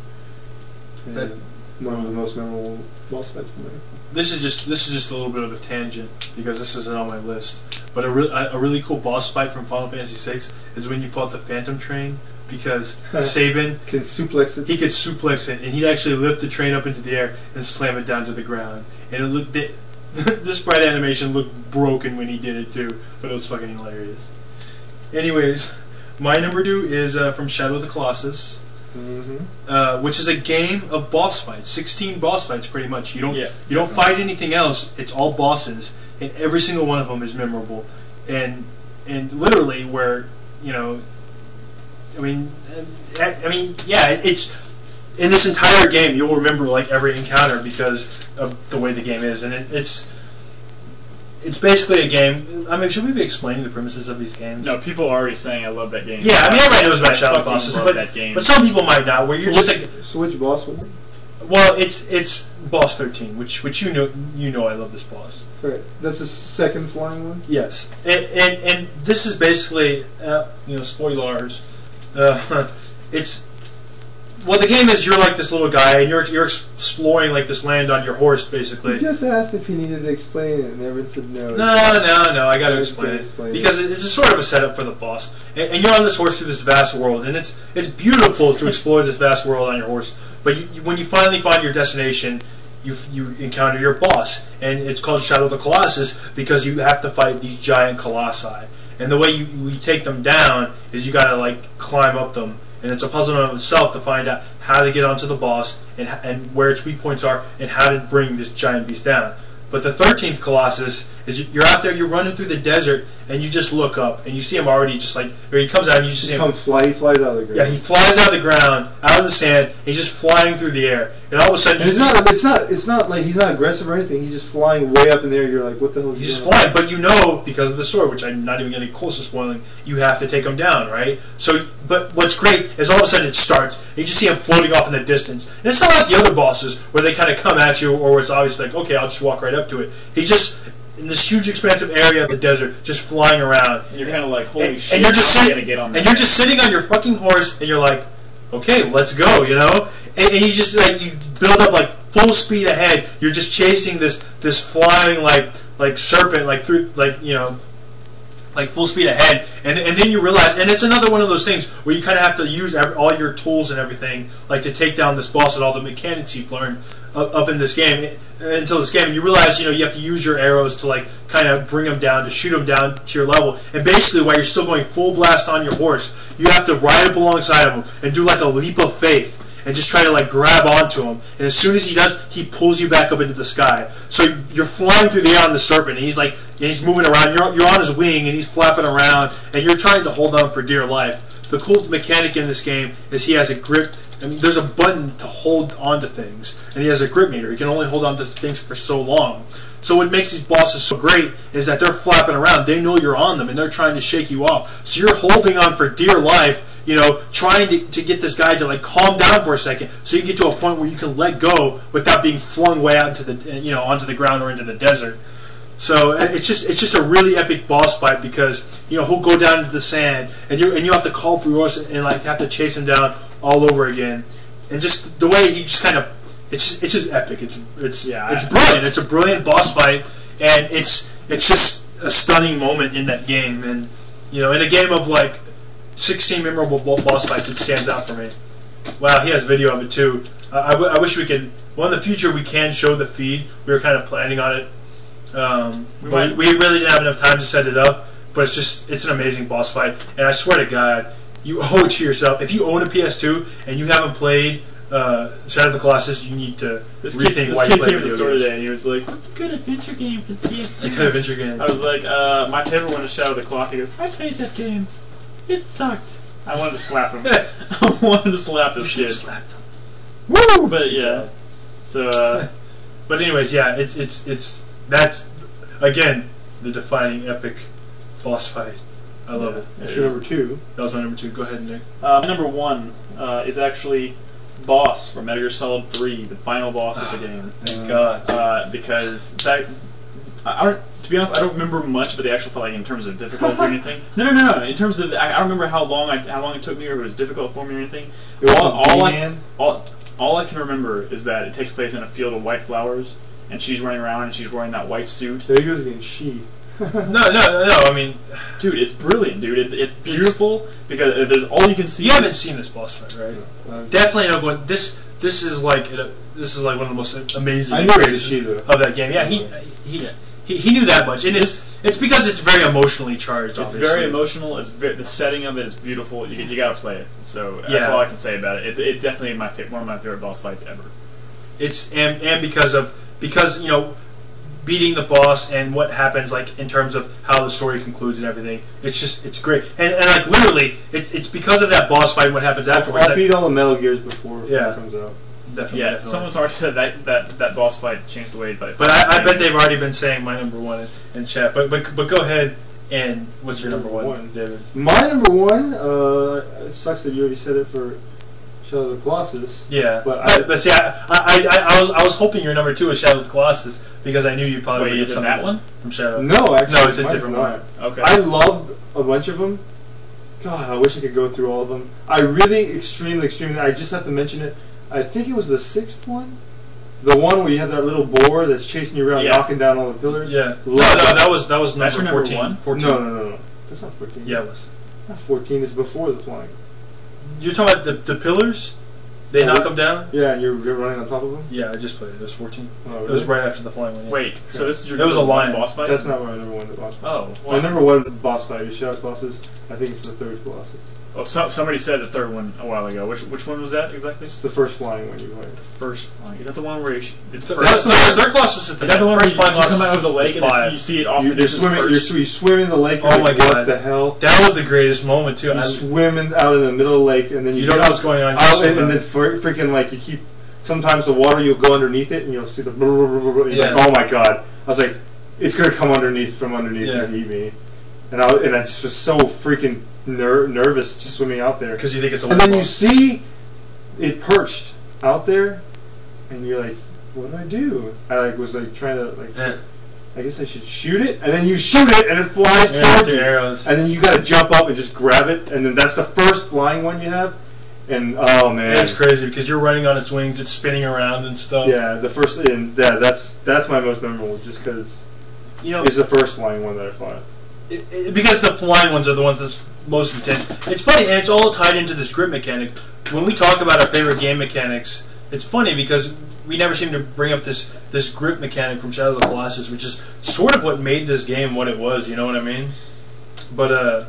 And one of the most memorable boss fights for me. This is just a little bit of a tangent because this isn't on my list. But a really cool boss fight from Final Fantasy VI is when you fought the Phantom Train. Because Sabin can suplex it. He could suplex it, and he'd actually lift the train up into the air and slam it down to the ground. And this sprite animation looked broken when he did it too, but it was fucking hilarious. Anyways, my number 2 is from Shadow of the Colossus, which is a game of boss fights. 16 boss fights, pretty much. You don't fight anything else. It's all bosses, and every single one of them is memorable. And literally, where it's in this entire game you'll remember like every encounter because of the way the game is, and it's basically a game. I mean, should we be explaining the premises of these games? No, people are already saying I love that game. Yeah, I mean everybody knows about Shadow of the Colossus, but some people might not. Where you're so which boss was it? Well, it's boss 13, which you know I love this boss. Right, that's the second flying one. Yes, and this is basically spoilers. Well, the game is you're like this little guy, and you're exploring like this land on your horse, basically. He just asked if he needed to explain it, and Evan said no. No, I got to explain it because it's a sort of a setup for the boss. And you're on this horse through this vast world, and it's beautiful to explore this vast world on your horse. But when you finally find your destination, you encounter your boss, and it's called Shadow of the Colossus because you have to fight these giant colossi. And the way you take them down is you got to like climb up them. And it's a puzzle in of itself to find out how to get onto the boss and where its weak points are and how to bring this giant beast down. But the 13th Colossus is you're out there, you're running through the desert, and you just look up and you see him already just like, or he comes out and you just see him. He flies out of the ground. Yeah, he flies out of the ground, out of the sand. He's just flying through the air, and all of a sudden, and it's not like he's not aggressive or anything. He's just flying way up in the air. You're like, what the hell? He's just flying, but you know because of the story, which I'm not even getting close to spoiling. You have to take him down, right? So, but what's great is all of a sudden it starts. And you just see him floating off in the distance, and it's not like the other bosses where they kind of come at you, or it's obviously like, okay, I'll just walk right up to it. He's just in this huge expansive area of the desert, just flying around. And you're kind of like, holy shit! And you're just you're just sitting on your fucking horse, and you're like, okay, let's go, you know. And you just like you build up like full speed ahead. You're just chasing this flying like serpent like through like like full speed ahead, and then you realize, and it's another one of those things where you kind of have to use all your tools and everything, like to take down this boss and all the mechanics you've learned up in this game until this game. And you realize, you have to use your arrows to like kind of bring them down, to shoot them down to your level. And basically, while you're still going full blast on your horse, you have to ride up alongside of him and do like a leap of faith. And just try to like grab onto him, and as soon as he does, he pulls you back up into the sky. So you're flying through the air on the serpent, and he's moving around. You're on his wing, and he's flapping around, and you're trying to hold on for dear life. The cool mechanic in this game is he has a grip. I mean, there's a button to hold onto things, and he has a grip meter. He can only hold on to things for so long. So what makes these bosses so great is that they're flapping around. They know you're on them, and they're trying to shake you off. So you're holding on for dear life, trying to get this guy to like calm down for a second, so you get to a point where you can let go without being flung way out into the onto the ground or into the desert. So it's just a really epic boss fight because he'll go down into the sand and you have to call for yours and like have to chase him down all over again. And just the way he just kind of it's just epic. It's brilliant. It's a brilliant boss fight, and it's just a stunning moment in that game. And in a game of like 16 memorable boss fights, it stands out for me. Wow, he has video of it too. I wish we could. Well, in the future we can show the feed. We were kind of planning on it, but we really didn't have enough time to set it up. But it's an amazing boss fight, and I swear to God, you owe it to yourself. If you own a PS2 and you haven't played Shadow of the Colossus, you need to rethink why you play video games. This kid came to the store today, and he was like, "What's a good adventure game for the PS2?" A good adventure game. I was like, "My favorite one is Shadow of the Colossus." He goes, "I played that game. It sucked." I wanted to slap him. I wanted to slap this kid. Slapped him. Woo! But yeah. So, but anyways, yeah, that's again the defining epic boss fight. I love it. That's your number 2. That was my number 2. Go ahead, Nick. My number 1 is actually Boss from Metal Gear Solid 3, the final boss of the game. Thank God. Because that, to be honest, I don't remember much, but the actual fight, like in terms of difficulty or anything. No. In terms of, I don't remember how long it took me, or if it was difficult for me or anything. All I can remember is that it takes place in a field of white flowers, and she's running around, and she's wearing that white suit. There he goes again, she. No. I mean, dude, it's brilliant, dude. It's beautiful because there's all you can see. You haven't seen this boss fight, right? Definitely not going. This is like one of the most amazing traits of that game. Yeah, he knew that much, and it's because it's very emotionally charged. It's very emotional. The setting of it is beautiful. You got to play it. So that's all I can say about it. It's definitely one of my favorite boss fights ever. It's and because beating the boss and what happens like in terms of how the story concludes and everything, it's great. And like literally, it's because of that boss fight and what happens afterwards. I beat all the Metal Gears before it comes out. Definitely. Someone's already said that boss fight changed the way. But I bet they've already been saying my number 1 in chat. But go ahead, and what's your number 1, David? My number 1. It sucks that you already said it for Shadow of the Colossus. Yeah, but see, I was hoping your number 2 was Shadow of the Colossus because I knew you probably would get something that one from Shadow. No, actually, no, it's a different one. Okay. I loved a bunch of them God, I wish I could go through all of them. I really, extremely, I just have to mention it. I think it was the 6th one. The one where you have that little boar that's chasing you around, knocking down all the pillars. Yeah. No, that was number number 14. one? 14. No. That's not 14. Yeah, it was. Not 14. It's before the flying. You're talking about the pillars? They knock them down? Yeah, and you're running on top of them? Yeah, I just played it. It was 14. Oh, really? It was right after the flying one. Yeah. Wait, so this is your It was a lion. boss fight? That's not where I number one the boss fight. Oh. My number one boss fight is Shadow Colossus. I think it's the 3rd Colossus. Oh, somebody said the 3rd one a while ago. Which one was that exactly? It's the first flying one you play. First flying. Is that the one where it's That's the third Colossus. Is that the one where you come out of the lake and 5. you see it off the You're distance swimming. first? You swim in the lake. Oh my God! What the hell? That was the greatest moment too. You swim out in the middle of the lake, and then you don't know what's going on. And then freaking like you keep. Sometimes the water, you'll go underneath it, and you'll see the. You're like, oh my God! I was like, it's gonna come from underneath and eat me, and I was just so freaking nervous just swimming out there. Because you think it's a. And then you see it perched out there, and you're like, what do I do? I was trying to I guess I should shoot it, and then you shoot it, and it flies towards you. Arrows. And then you got to jump up and just grab it, and then that's the first flying one you have. And oh man, it's crazy because you're running on its wings, it's spinning around and stuff. Yeah, the first, and that's my most memorable, just because it's the first flying one that I fought. Because the flying ones are the ones that's most intense. It's funny, and it's all tied into this grip mechanic. When we talk about our favorite game mechanics, it's funny because we never seem to bring up this grip mechanic from Shadow of the Colossus, which is sort of what made this game what it was. You know what I mean? But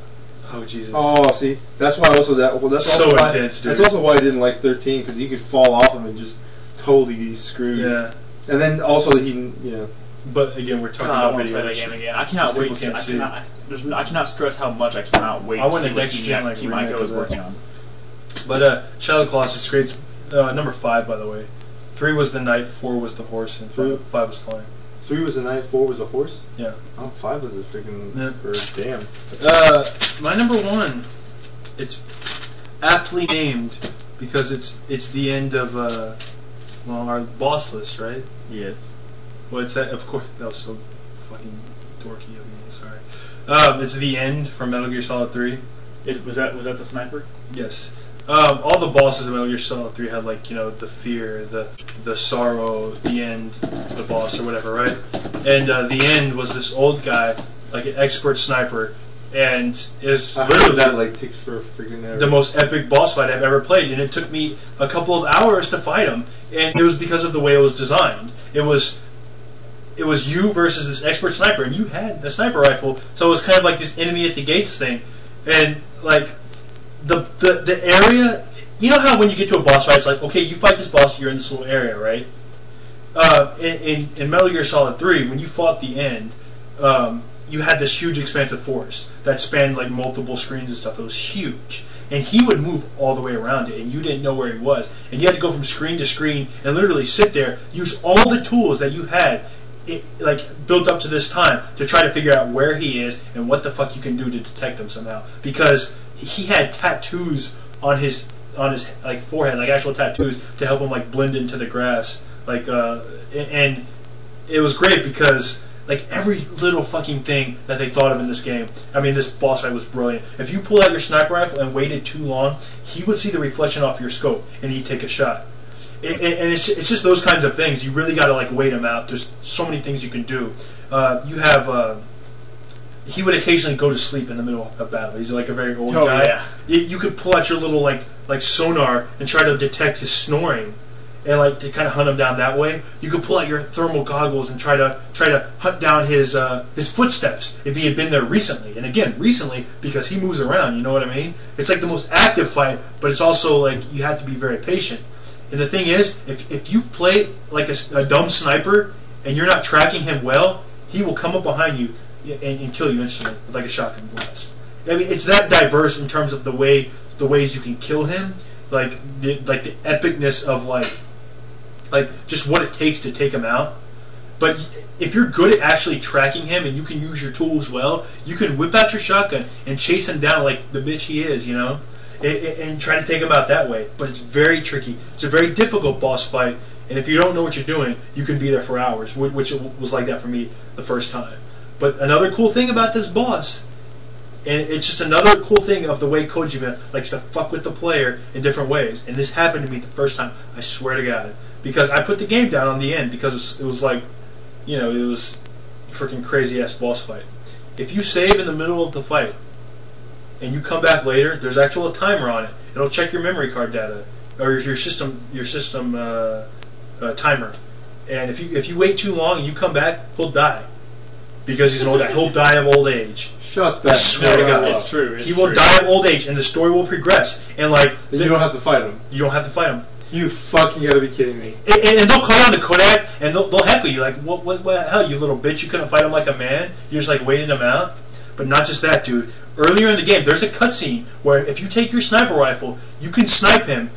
oh Jesus! Oh, see, that's why also that's so also intense, dude. That's also why I didn't like 13, because you could fall off him and just totally be screwed. Yeah. And then also But again, we're talking I about want to video. play that game again. I cannot wait. I cannot stress how much I cannot wait. I want to the see next gen what Team Ico is working on. But Shadow of the Colossus creates number 5, by the way. 3 was the knight, 4 was the horse, and 5 was flying. 3 was a knight, 4 was a horse? Yeah. Oh, 5 was a freaking bird. Damn. My number 1, it's aptly named because it's the end of our boss list, right? Yes. Well, it's that. Of course, that was so fucking dorky of me. Sorry. It's the end from Metal Gear Solid 3. Was that the sniper? Yes. All the bosses in Metal Gear Solid 3 had the fear, the sorrow, the end, the boss or whatever, right? And the end was this old guy, like an expert sniper, and is literally that takes for freaking ever. The most epic boss fight I've ever played, and it took me a couple of hours to fight him, and it was because of the way it was designed. It was you versus this expert sniper, and you had a sniper rifle, so it was kind of like this enemy at the gates thing, and the area, you know how when you get to a boss fight, it's like, okay, you fight this boss, you're in this little area, right? In Metal Gear Solid 3, when you fought the end, you had this huge expansive forest that spanned multiple screens and stuff. It was huge, and he would move all the way around it, and you didn't know where he was, and you had to go from screen to screen and literally sit there, use all the tools that you had built up to this time to try to figure out where he is and what the fuck you can do to detect him somehow, because he had tattoos on his forehead, actual tattoos to help him blend into the grass, and it was great because every little fucking thing that they thought of in this game. I mean, this boss fight was brilliant. If you pull out your sniper rifle and waited too long, he would see the reflection off your scope and he'd take a shot. And it's just those kinds of things. You really got to wait him out. There's so many things you can do. You have he would occasionally go to sleep in the middle of battle. He's a very old guy. Yeah. You could pull out your little sonar and try to detect his snoring, and to kind of hunt him down that way. You could pull out your thermal goggles and try to hunt down his footsteps if he had been there recently. And again, recently because he moves around. You know what I mean? It's the most active fight, but it's also you have to be very patient. And the thing is, if you play a dumb sniper and you're not tracking him well, he will come up behind you and kill you instantly with a shotgun blast. I mean, it's that diverse in terms of the ways you can kill him, the epicness of just what it takes to take him out. But if you're good at actually tracking him and you can use your tools well, you can whip out your shotgun and chase him down like the bitch he is, you know, and try to take him out that way. But it's very tricky. It's a very difficult boss fight, and if you don't know what you're doing, you can be there for hours, which was like that for me the first time. But another cool thing about this boss And it's just another cool thing of the way Kojima likes to fuck with the player in different ways. And this happened to me the first time, I swear to God. Because I put the game down on the end because it was like, it was a freaking crazy-ass boss fight. If you save in the middle of the fight and you come back later, there's actual timer on it. It'll check your memory card data or your system timer. And if you wait too long and you come back, he'll die. Because he's an old guy. He'll die of old age. Shut that. I swear to God. It's true. He will die of old age, and the story will progress. And you don't have to fight him. You don't have to fight him. You fucking gotta be kidding me. And they'll call on the Kodak, and they'll heckle you like, what hell, you little bitch! You couldn't fight him like a man. You just waited him out. But not just that, dude. Earlier in the game, there's a cutscene where if you take your sniper rifle, you can snipe him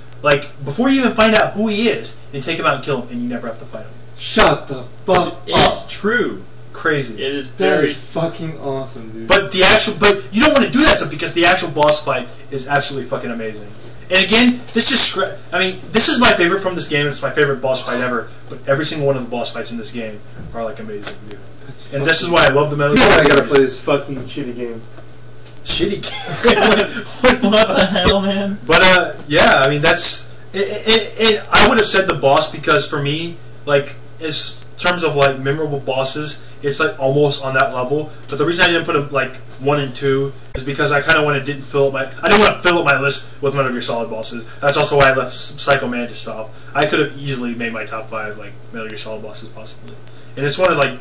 before you even find out who he is, and take him out and kill him, and you never have to fight him. Shut the fuck up. It's true. Crazy. It is That very is fucking awesome, dude. But you don't want to do that stuff because the actual boss fight is absolutely fucking amazing. And again, this is my favorite from this game. It's my favorite boss fight ever. But every single one of the boss fights in this game are amazing, dude. And this is why I love the Metal Gear I series. gotta play this fucking shitty game. Shitty game. what the hell, man? But yeah, that's it. I would have said the boss because for me, as terms of memorable bosses, it's almost on that level. But the reason I didn't put them 1 and 2 is because I kind of I didn't want to fill up my list with Metal Gear Solid bosses. That's also why I left Psycho Mantis off. I could have easily made my top 5 Metal Gear Solid bosses possibly. And it's one of like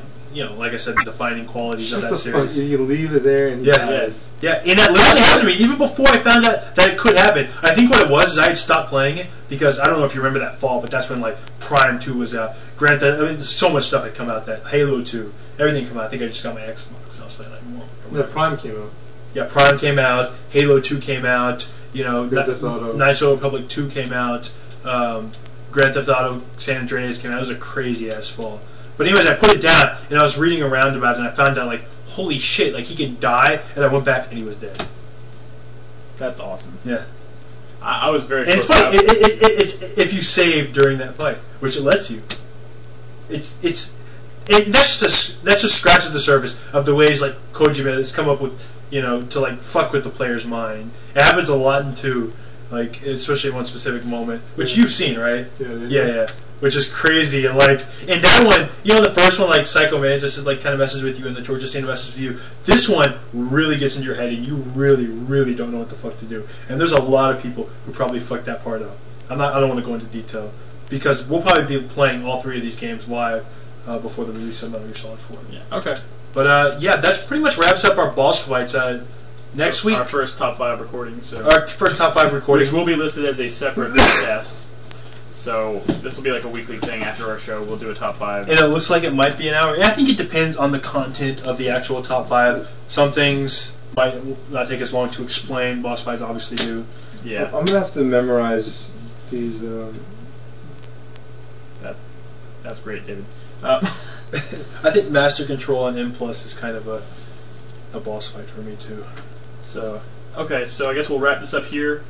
I said, the defining qualities of that series. Fuck, you leave it there and Yes. Yeah, and that literally happened to me even before I found out that it could happen. I think what it was is I had stopped playing it because I don't know if you remember that fall, but that's when Prime 2 was out. Granted, so much stuff had come out, that Halo 2, everything came out. I think I just got my Xbox. I was playing more. Yeah, Prime came out. Yeah, Prime came out. Halo 2 came out. Grand Theft Auto. Knights of the Republic 2 came out. Grand Theft Auto San Andreas came out. It was a crazy ass fall. But anyways, I put it down and I was reading around about it and I found out holy shit, he could die, and I went back and he was dead. That's awesome. Yeah. I was very. And it's funny. It's if you save during that fight, which it lets you. That's just scratches the surface of the ways Kojima has come up with, to fuck with the player's mind. It happens a lot in 2, especially one specific moment, which you've seen, right? Yeah. Which is crazy, and in that one, the first one, Psycho Mantis is kind of messes with you, and the torture scene messes with you. This one really gets into your head, and you really, really don't know what the fuck to do. And there's a lot of people who probably fucked that part up. I don't want to go into detail because we'll probably be playing all 3 of these games live before the release of Metal Gear Solid 4. Yeah. Okay. But that's pretty much wraps up our boss fights. Next week, our first top 5 recording. Our first top 5 recording, which will be listed as a separate podcast. So this will be a weekly thing after our show. We'll do a top 5. And it looks like it might be an hour. And I think it depends on the content of the actual top 5. Some things might not take as long to explain. Boss fights obviously do. Yeah. I'm gonna have to memorize these. That's great, David. I think Master Control and M+ is kind of a boss fight for me too. So okay, so I guess we'll wrap this up here.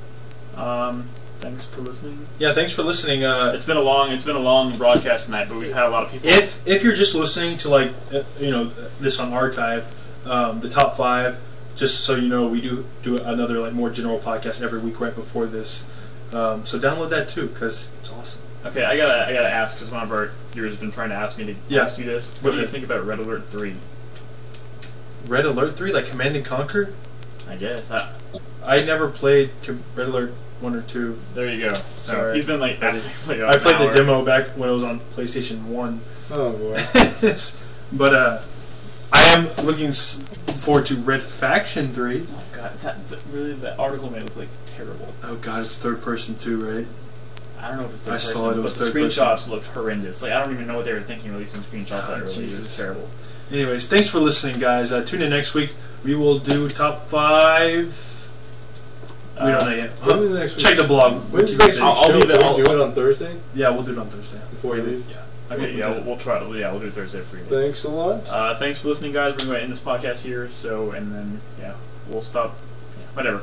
Thanks for listening. Yeah, thanks for listening. It's been a long broadcast tonight, but we've had a lot of people. If you're just listening to this on archive, the top 5, just so you know, we do another more general podcast every week right before this. So download that too because it's awesome. Okay, I gotta ask because one of our viewers has been trying to ask me to ask you this. What do you think about Red Alert 3? Red Alert 3, Command and Conquer? I guess I never played Red Alert 1 or 2. There you go. So sorry. He's been asking me to play I played the demo back when it was on PlayStation 1. Oh boy. But I am looking forward to Red Faction 3. Oh god, that article made it look terrible. Oh god, it's third person too, right? I don't know if it's third person. Saw it was but the third screenshots person. looked horrendous. I don't even know what they were thinking releasing screenshots that early. It was terrible. Anyways, thanks for listening, guys. Tune in next week. We will do top 5. We don't know yet. Check the blog. When's the next I'll show? leave it. Can we do it on Thursday? Yeah, we'll do it on Thursday. Before you leave? Yeah. Okay, yeah, we'll try. Yeah, we'll do Thursday for you. Thanks a lot. Thanks for listening, guys. We're going to end this podcast here. So, and then, yeah, we'll stop. Whatever.